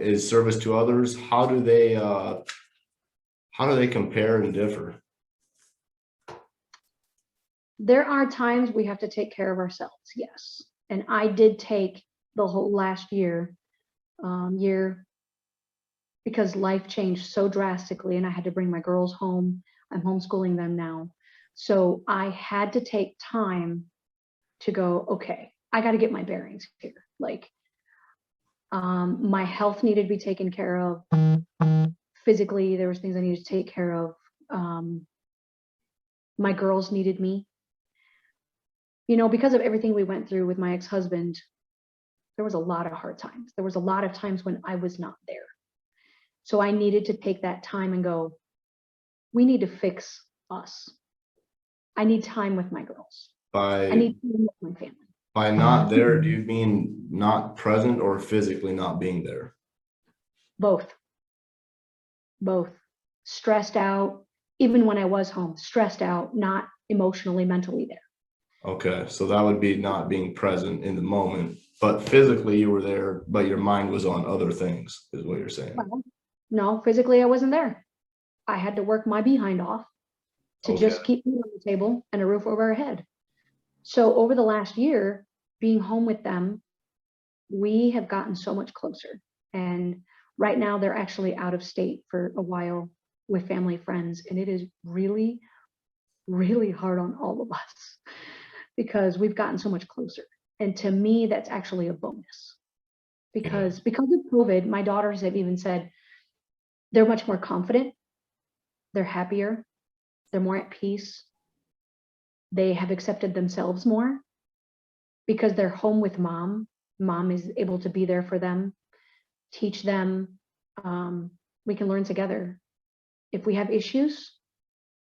Is service to others? How do they compare and differ? There are times we have to take care of ourselves, yes. And I did take the whole last year, because life changed so drastically and I had to bring my girls home. I'm homeschooling them now. So I had to take time to go, okay, I got to get my bearings here. Like, my health needed to be taken care of. Physically, there was things I needed to take care of. My girls needed me. You know, because of everything we went through with my ex-husband, there was a lot of hard times. There was a lot of times when I was not there. So I needed to take that time and go, we need to fix us. I need time with my girls. I By need time with my family. by not there, do you mean not present or physically not being there? Both. Stressed out, even when I was home, stressed out, not emotionally, mentally there. Okay, so that would be not being present in the moment, but physically you were there, but your mind was on other things, is what you're saying. Well, no, physically I wasn't there. I had to work my behind off to just Okay. keep food on the table and a roof over our head. So over the last year, being home with them, we have gotten so much closer. And right now they're actually out of state for a while with family, friends. And it is really, really hard on all of us because we've gotten so much closer. And to me, that's actually a bonus because of COVID, my daughters have even said they're much more confident. They're happier. They're more at peace. They have accepted themselves more because they're home with mom. Mom is able to be there for them, teach them. We can learn together. If we have issues,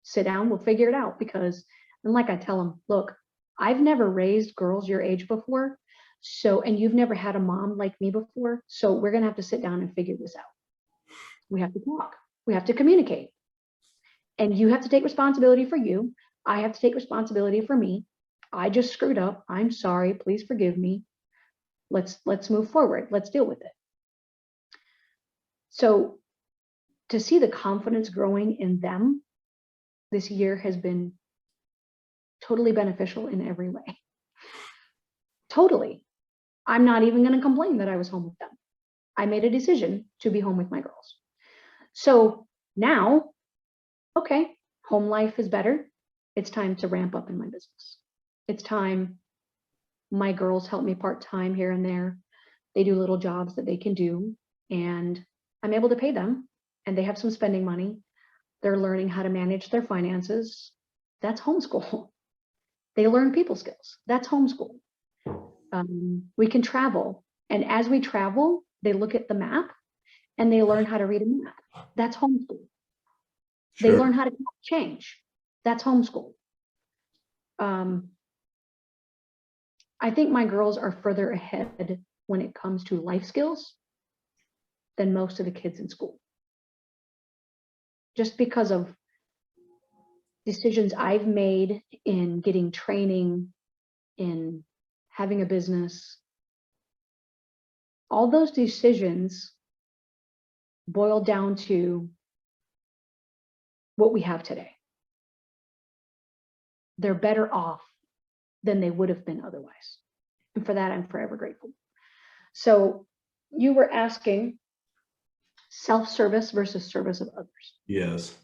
sit down, we'll figure it out because, and like I tell them, look, I've never raised girls your age before. So, and you've never had a mom like me before. So we're going to have to sit down and figure this out. We have to talk. We have to communicate. And you have to take responsibility for you. I have to take responsibility for me. I just screwed up. I'm sorry. Please forgive me. Let's move forward. Let's deal with it. So to see the confidence growing in them this year has been totally beneficial in every way. Totally. I'm not even going to complain that I was home with them. I made a decision to be home with my girls. So now, okay, home life is better. It's time to ramp up in my business. It's time. My girls help me part-time here and there. They do little jobs that they can do, and I'm able to pay them, and they have some spending money. They're learning how to manage their finances. That's homeschool. They learn people skills. That's homeschool. We can travel, and as we travel, they look at the map and they learn how to read a map. That's homeschool. They Sure. learn how to change. That's homeschool. I think my girls are further ahead when it comes to life skills than most of the kids in school. Just because of decisions I've made in getting training, in having a business, all those decisions boil down to what we have today. They're better off than they would have been otherwise. And for that, I'm forever grateful. So you were asking self-service versus service of others. Yes.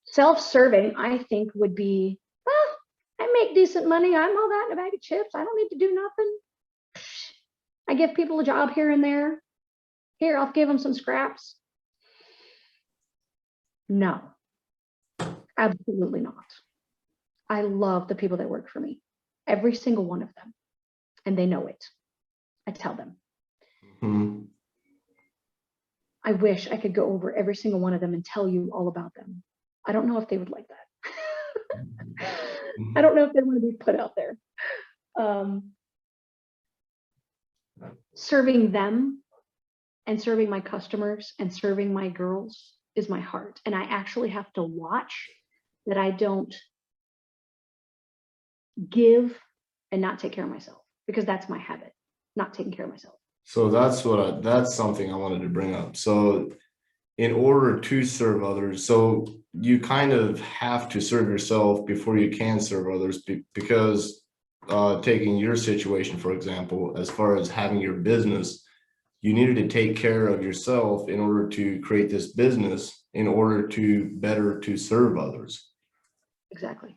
Self-serving, I think, would be, well, I make decent money. I'm all that in a bag of chips. I don't need to do nothing. I give people a job here and there. Here, I'll give them some scraps. No, absolutely not. I love the people that work for me, every single one of them, and they know it. I tell them. Mhm. I wish I could go over every single one of them and tell you all about them. I don't know if they would like that. I don't know if they want to be put out there. Serving them and serving my customers and serving my girls is my heart. And I actually have to watch that I don't give and not take care of myself, because that's my habit, not taking care of myself. So that's something I wanted to bring up. So in order to serve others, so you kind of have to serve yourself before you can serve others, because taking your situation, for example, as far as having your business, you needed to take care of yourself in order to create this business, in order to better to serve others. Exactly.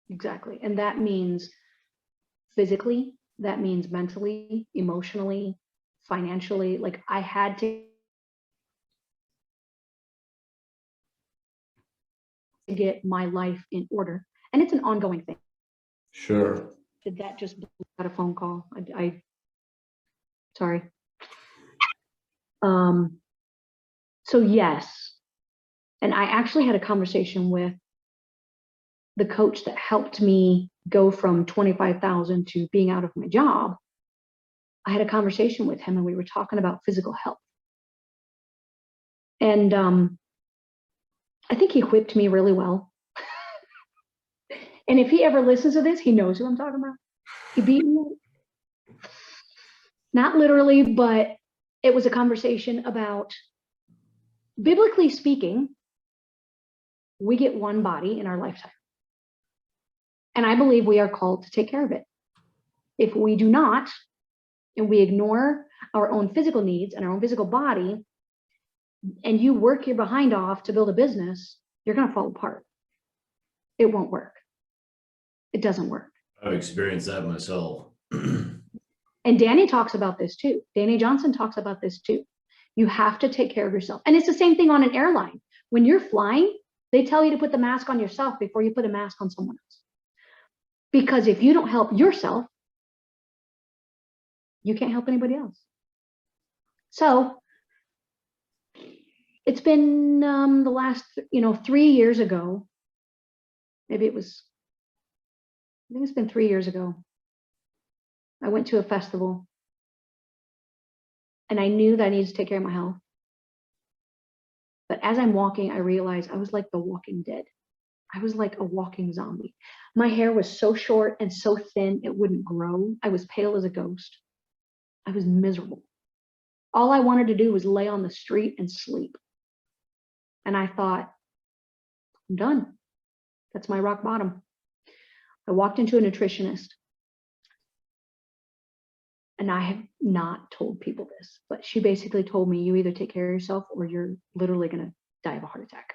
Exactly. And that means physically, that means mentally, emotionally, financially. Like I had to get my life in order. And it's an ongoing thing. Sure. Did that just got a phone call? Sorry. So yes. And I actually had a conversation with the coach that helped me go from 25,000 to being out of my job. I had a conversation with him and we were talking about physical health. And I think he whipped me really well. And if he ever listens to this, he knows who I'm talking about. He beat me. Not literally, but it was a conversation about, biblically speaking, we get one body in our lifetime. And I believe we are called to take care of it. If we do not, and we ignore our own physical needs and our own physical body, and you work your behind off to build a business, you're going to fall apart. It won't work. It doesn't work. I've experienced that myself. And Danny talks about this too. Danny Johnson talks about this too. You have to take care of yourself. And it's the same thing on an airline. When you're flying, they tell you to put the mask on yourself before you put a mask on someone else. Because if you don't help yourself, you can't help anybody else. So it's been the last, 3 years ago, maybe it was, I think it's been 3 years ago. I went to a festival and I knew that I needed to take care of my health. But as I'm walking, I realized I was like the walking dead. I was like a walking zombie. My hair was so short and so thin, it wouldn't grow. I was pale as a ghost. I was miserable. All I wanted to do was lay on the street and sleep. And I thought, I'm done. That's my rock bottom. I walked into a nutritionist. And I have not told people this, but she basically told me, you either take care of yourself or you're literally going to die of a heart attack.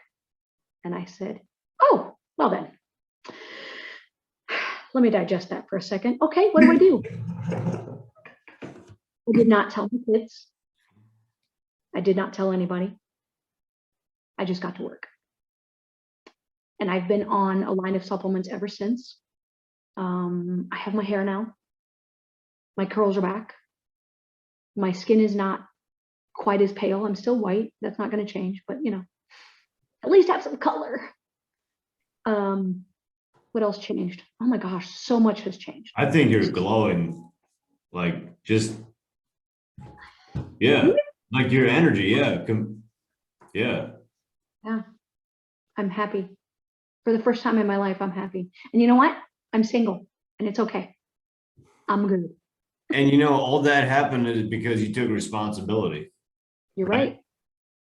And I said, oh, well then, let me digest that for a second. Okay, what do? I did not tell my kids. I did not tell anybody. I just got to work. And I've been on a line of supplements ever since. I have my hair now. My curls are back. My skin is not quite as pale. I'm still white. That's not going to change, but At least have some color. What else changed? Oh my gosh, so much has changed. I think you're glowing, like just, yeah, like your energy. Yeah. Yeah. Yeah, I'm happy. For the first time in my life, I'm happy. And you know what? I'm single and it's okay. I'm good. And you know, all that happened is because you took responsibility. You're Right. right.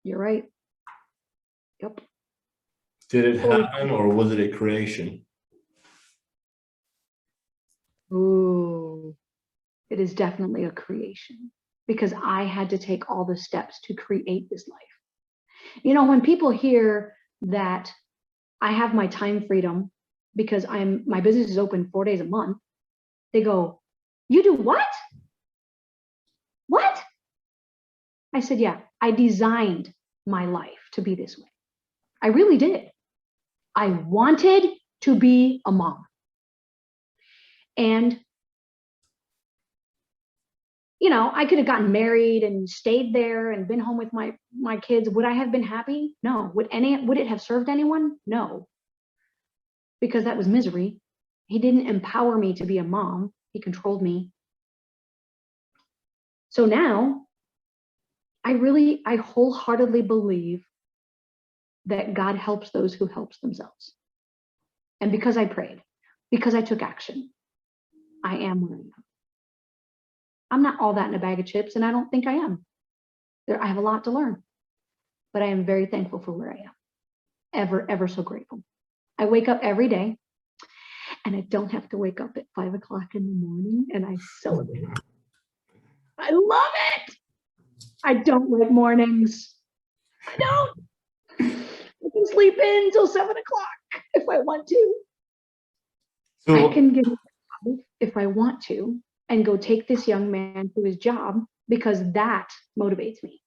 You're right. Yep. Did it happen or was it a creation? Ooh, it is definitely a creation because I had to take all the steps to create this life. You know, when people hear that I have my time freedom because my business is open 4 days a month, they go, "You do what? What?" I said, "Yeah, I designed my life to be this way. I really did. I wanted to be a mom." And you know, I could have gotten married and stayed there and been home with my kids. Would I have been happy? No. Would it have served anyone? No. Because that was misery. He didn't empower me to be a mom. He controlled me. So now I wholeheartedly believe that God helps those who helps themselves. And because I prayed, because I took action, I am where I am. I'm not all that in a bag of chips, and I don't think I am. I have a lot to learn, but I am very thankful for where I am. Ever so grateful. I wake up every day, and I don't have to wake up at 5 o'clock in the morning, and I celebrate. I love it. I don't like mornings. I don't. I can sleep in until 7 o'clock if I want to. So I can get up if I want to and go take this young man to his job because that motivates me.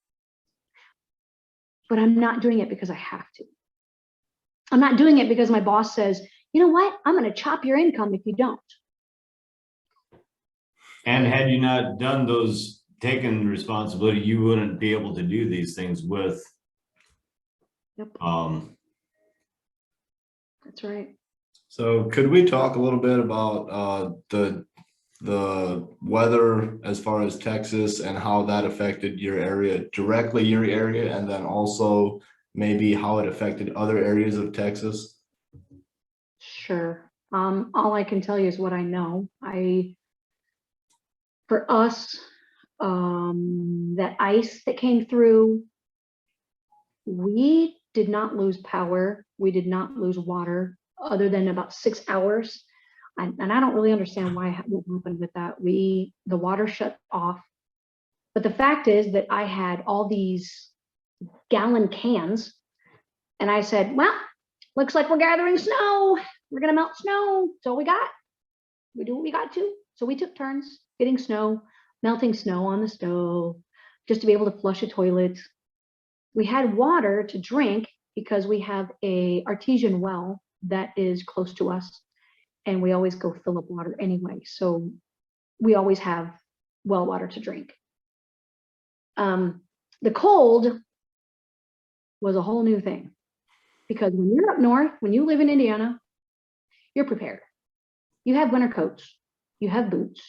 But I'm not doing it because I have to. I'm not doing it because my boss says, "You know what? I'm going to chop your income if you don't." And had you not done those, taken responsibility, you wouldn't be able to do these things with, Yep, that's right. So could we talk a little bit about the weather as far as Texas and how that affected your area, directly your area, and then also maybe how it affected other areas of Texas? Sure. All I can tell you is what I know. For us, that ice that came through, we did not lose power. We did not lose water other than about 6 hours. And I don't really understand what happened with that. The water shut off. But the fact is that I had all these gallon cans and I said, "Well, looks like we're gathering snow. We're going to melt snow. That's all we got. We do what we got to." So we took turns getting snow, melting snow on the stove just to be able to flush a toilet. We had water to drink because we have a artesian well that is close to us and we always go fill up water anyway. So we always have well water to drink. The cold was a whole new thing because when you're up north, when you live in Indiana, you're prepared. You have winter coats, you have boots,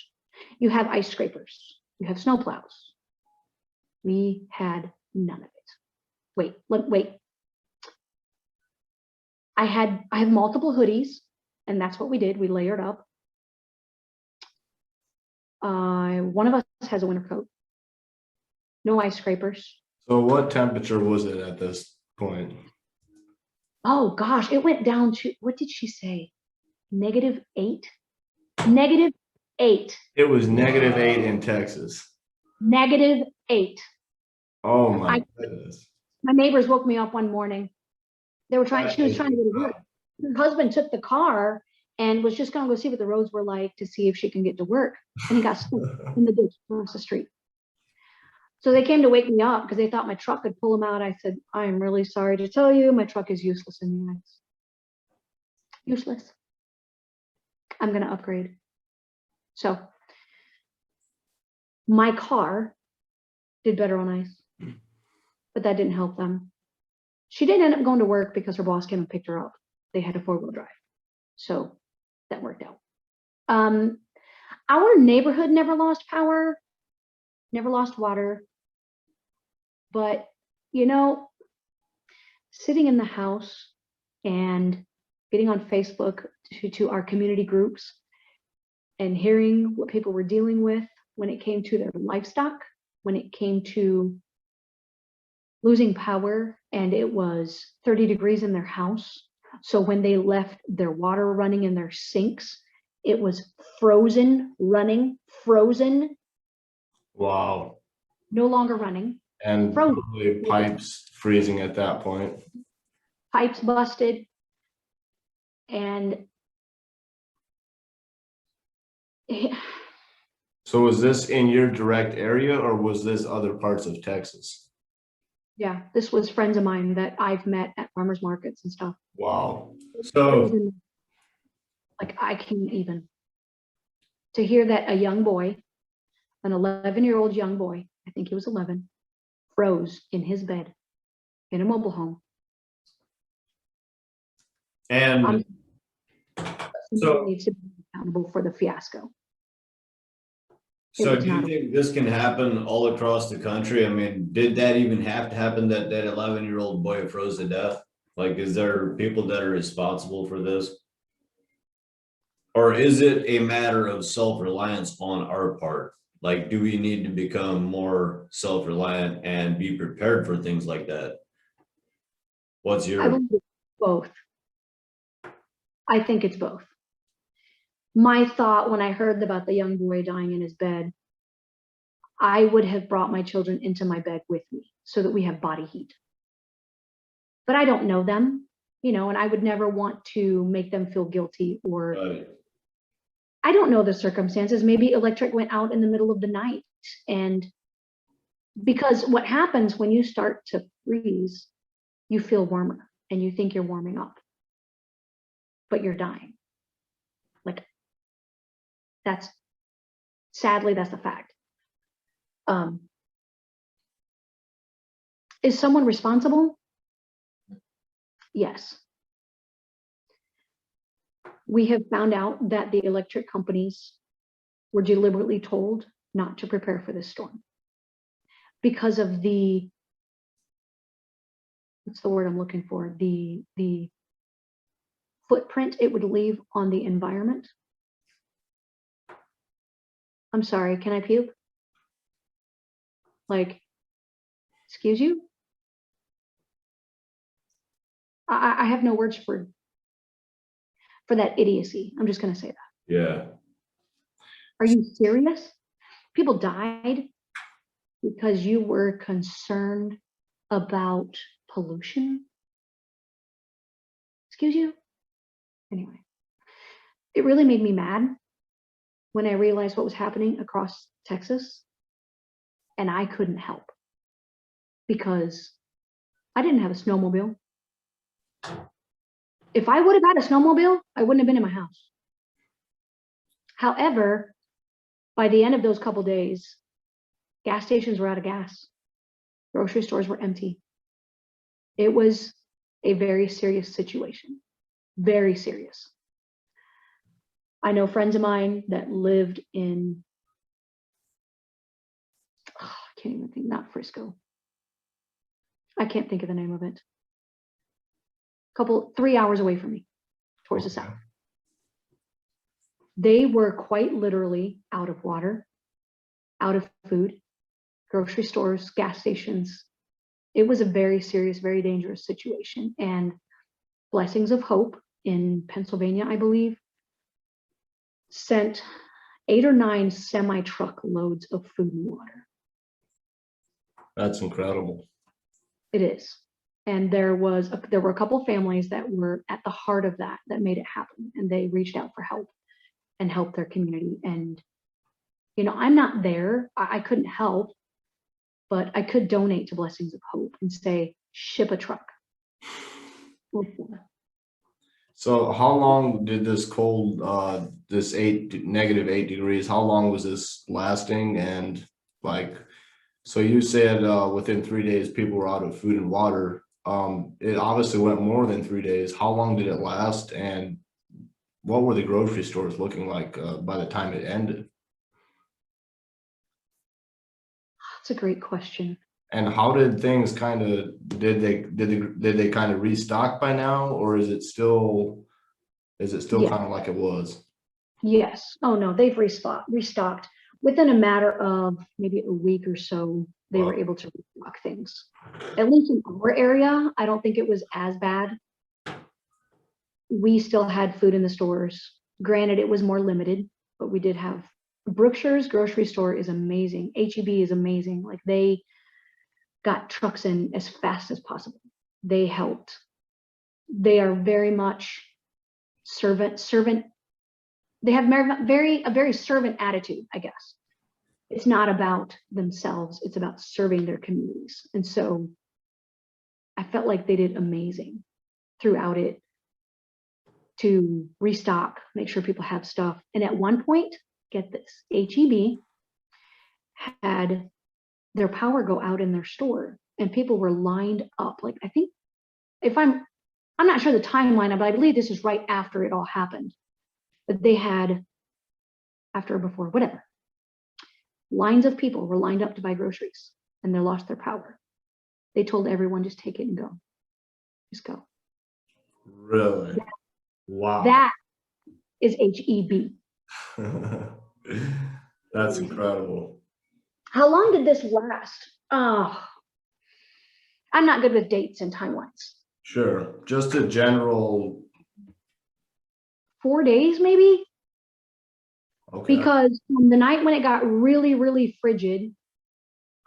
you have ice scrapers, you have snow plows. We had none of it. Wait. I have multiple hoodies, and that's what we did. We layered up. One of us has a winter coat. No ice scrapers. So what temperature was it at this point? Oh gosh, it went down to, what did she say? -8? -8. It was -8 in Texas. -8. Oh my goodness. My neighbors woke me up one morning. She was trying to go to work. Her husband took the car and was just going to go see what the roads were like to see if she can get to work. And he got stuck in the ditch across the street. So they came to wake me up because they thought my truck could pull him out. I said, "I'm really sorry to tell you, my truck is useless in the ice. Useless. I'm going to upgrade." So my car did better on ice, but that didn't help them. She didn't end up going to work because her boss came and picked her up. They had a 4-wheel drive. So that worked out. Our neighborhood never lost power, never lost water. But, you know, sitting in the house and getting on Facebook to our community groups and hearing what people were dealing with when it came to their livestock, when it came to losing power, and it was 30 degrees in their house. So when they left their water running in their sinks, it was frozen, running, frozen, Wow. no longer running, And Frozen. probably pipes freezing at that point. pipes busted. And So was this in your direct area or was this other parts of Texas? yeah, this was friends of mine that I've met at farmers markets and stuff. Wow. So Like, I can't even. To hear that a young boy, an 11-year-old young boy, I think he was 11, froze in his bed in a mobile home. and Somebody needs to be accountable for the fiasco. So was do you not- think this can happen all across the country? I mean, did that even have to happen that 11-year-old boy froze to death? Like, is there people that are responsible for this? Or is it a matter of self-reliance on our part? Like, do we need to become more self-reliant and be prepared for things like that? What's I your, believe it's both. I think it's both. My thought when I heard about the young boy dying in his bed, I would have brought my children into my bed with me so that we have body heat. But I don't know them, you know, and I would never want to make them feel guilty, or I don't know the circumstances. Maybe electric went out in the middle of the night. And because what happens when you start to freeze, you feel warmer and you think you're warming up, but you're dying. Like, sadly, that's the fact. Is someone responsible? Yes. We have found out that the electric companies were deliberately told not to prepare for this storm because of the, what's the word I'm looking for? The footprint it would leave on the environment. I'm sorry, can I puke? Like, excuse you? I have no words for that idiocy. I'm just gonna say that. yeah, Are you serious? People died because you were concerned about pollution? Excuse you? Anyway, it really made me mad when I realized what was happening across Texas, and I couldn't help because I didn't have a snowmobile. If I would have had a snowmobile, I wouldn't have been in my house. However, by the end of those couple days, gas stations were out of gas. Grocery stores were empty. It was a very serious situation, very serious. I know friends of mine that lived in, I can't even think, not Frisco. I can't think of the name of it. 3 hours away from me, towards the south. They were quite literally out of water, out of food, grocery stores, gas stations. It was a very serious, very dangerous situation. And Blessings of Hope in Pennsylvania, I believe, sent 8 or 9 semi-truck loads of food and water. That's incredible. It is. And there were a couple families that were at the heart of that made it happen. And they reached out for help and helped their community. And, you know, I'm not there. I couldn't help, but I could donate to Blessings of Hope and say, ship a truck. So how long did this cold, this -8 degrees, how long was this lasting? And like, so you said within 3 days, people were out of food and water. It obviously went more than 3 days. How long did it last? And what were the grocery stores looking like by the time it ended? That's a great question. And how did things kind of, did they kind of restock by now, or is it still Yeah. kind of like it was? Yes. Oh no, they've restocked within a matter of maybe a week or so. They were Wow. able to restock things. At least in our area, I don't think it was as bad. We still had food in the stores. Granted, it was more limited, but we did have. Brookshire's grocery store is amazing. HEB is amazing. Like they got trucks in as fast as possible. They helped. They are very much servant. They have a very servant attitude, I guess. It's not about themselves. It's about serving their communities. And so I felt like they did amazing throughout it to restock, make sure people have stuff. And at one point, get this, HEB had their power go out in their store and people were lined up. Like, I think if I'm not sure the timeline, but I believe this is right after it all happened. But they had, after or before, whatever, lines of people were lined up to buy groceries and they lost their power. They told everyone, just take it and go. Just go. Really? Wow. That is HEB. That's incredible. How long did this last? Oh, I'm not good with dates and timelines. Sure. Just a general. 4 days, maybe? Okay. Because the night when it got really, really frigid,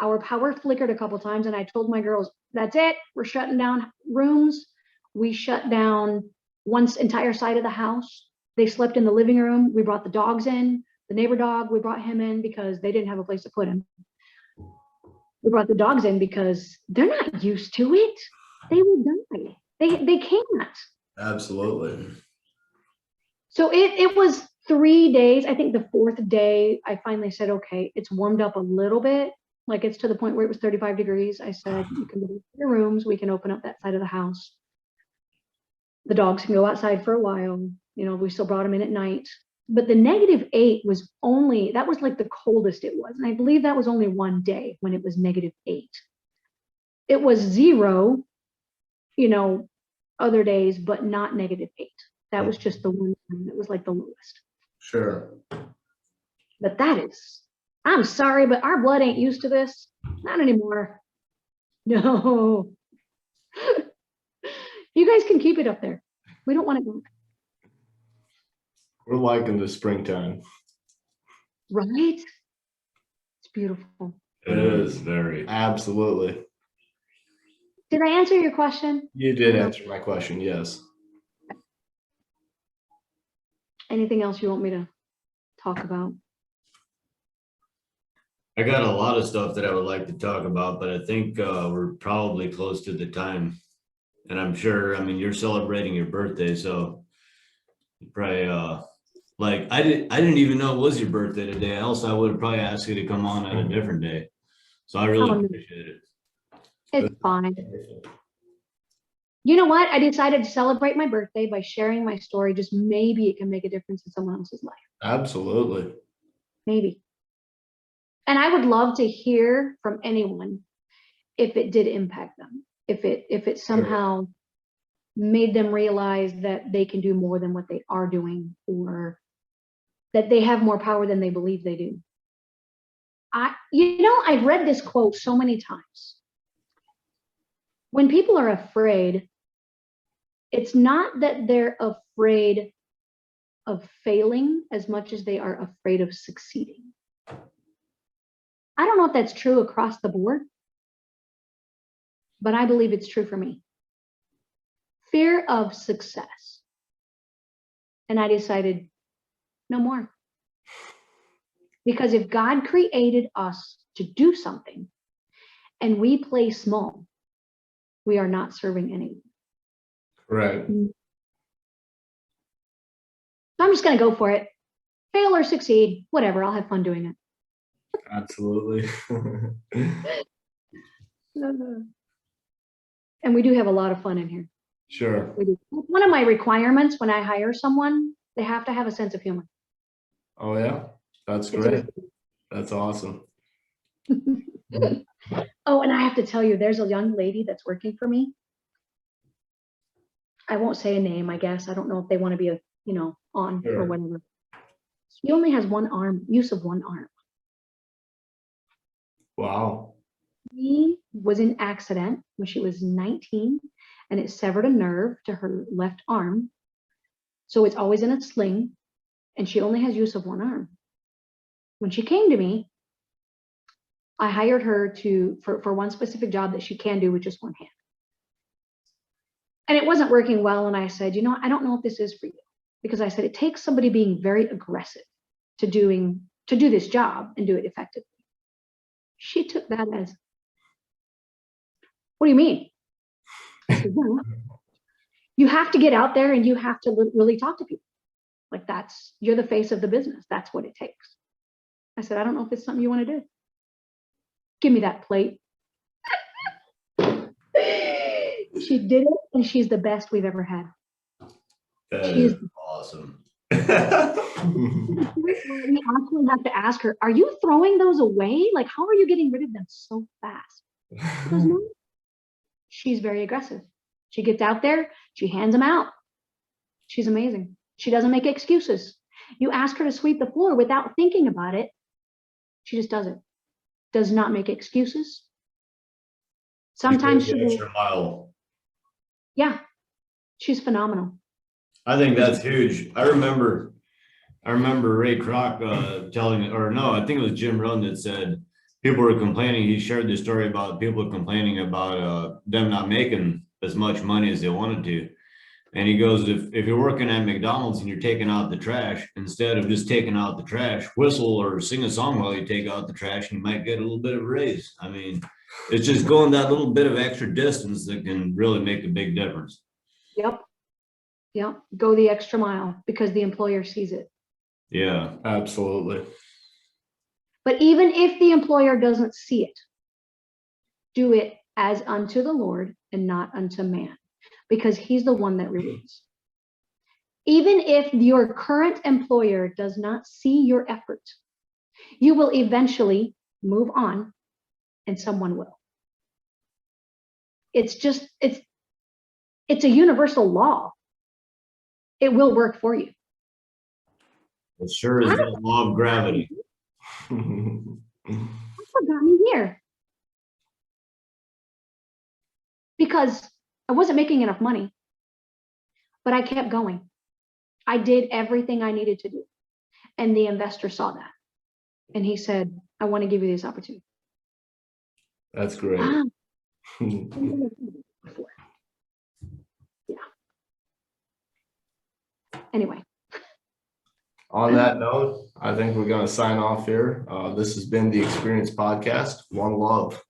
our power flickered a couple times, and I told my girls, that's it, we're shutting down rooms. We shut down one entire side of the house. They slept in the living room. We brought the dogs in. The neighbor dog, we brought him in because they didn't have a place to put him. We brought the dogs in because they're not used to it. They will die. They can't. Absolutely. So it was 3 days. I think the fourth day, I finally said, okay, it's warmed up a little bit. Like it's to the point where it was 35 degrees. I said, you can go to your rooms. We can open up that side of the house. The dogs can go outside for a while. You know, we still brought them in at night. But the -8 was that was like the coldest it was. And I believe that was only one day when it was -8. It was 0, you know, other days, but not -8. That was just the one time that was like the lowest. Sure. But I'm sorry, but our blood ain't used to this. Not anymore. No. You guys can keep it up there. We don't want it back. We're liking the springtime. Right? It's beautiful. It is very. Absolutely. Did I answer your question? You did answer my question, yes. Anything else you want me to talk about? I got a lot of stuff that I would like to talk about, but I think we're probably close to the time. And I'm sure, I mean, you're celebrating your birthday, so you probably like I didn't even know it was your birthday today, else I would have probably asked you to come on at a different day. So I really Oh, no. appreciate it. It's fine. You know what? I decided to celebrate my birthday by sharing my story. Just maybe it can make a difference in someone else's life. Absolutely. Maybe. And I would love to hear from anyone if it did impact them, if it somehow made them realize that they can do more than what they are doing, or that they have more power than they believe they do. I've read this quote so many times. When people are afraid, it's not that they're afraid of failing as much as they are afraid of succeeding. I don't know if that's true across the board, but I believe it's true for me. Fear of success. And I decided no more. Because if God created us to do something and we play small, we are not serving anyone. Right. So I'm just going to go for it. Fail or succeed, whatever. I'll have fun doing it. Absolutely. And we do have a lot of fun in here. Sure. We do. One of my requirements when I hire someone, they have to have a sense of humor. Oh, yeah. That's It's a- great. That's awesome. Oh, and I have to tell you, there's a young lady that's working for me. I won't say a name, I guess. I don't know if they want to be on or Sure. whatever. She only has one arm, use of one arm. Wow. She was in an accident when she was 19 and it severed a nerve to her left arm. So it's always in a sling and she only has use of one arm. When she came to me, I hired her for one specific job that she can do with just one hand. And it wasn't working well. And I said, I don't know if this is for you. Because I said, it takes somebody being very aggressive to do this job and do it effectively. She took that as, what do you mean? I said, well, you have to get out there and you have to really talk to people. Like you're the face of the business. That's what it takes. I said, I don't know if it's something you want to do. Give me that plate. She did it and she's the best we've ever had. That She's is awesome. We actually have to ask her, are you throwing those away? Like, how are you getting rid of them so fast? She goes, no. She's very aggressive. She gets out there, she hands them out. She's amazing. She doesn't make excuses. You ask her to sweep the floor without thinking about it. She just does it. Does not make excuses. Sometimes You go she the will, extra mile. yeah, she's phenomenal. I think that's huge. I remember Ray Kroc telling, or no, I think it was Jim Rohn that said people were complaining. He shared the story about people complaining about them not making as much money as they wanted to. And he goes, if you're working at McDonald's and you're taking out the trash, instead of just taking out the trash, whistle or sing a song while you take out the trash, and you might get a little bit of a raise. I mean, it's just going that little bit of extra distance that can really make a big difference. Yep. Go the extra mile because the employer sees it. Yeah. Absolutely. But even if the employer doesn't see it, do it as unto the Lord and not unto man, because he's the one that rewards. Even if your current employer does not see your effort, you will eventually move on and someone will. It's a universal law. It will work for you. It sure is the law of gravity. That's what got me here. Because I wasn't making enough money, but I kept going. I did everything I needed to do. And the investor saw that. And he said, I want to give you this opportunity. That's great. Ah, yeah. Anyway. On that note, I think we're going to sign off here. This has been the Experience Podcast. One love.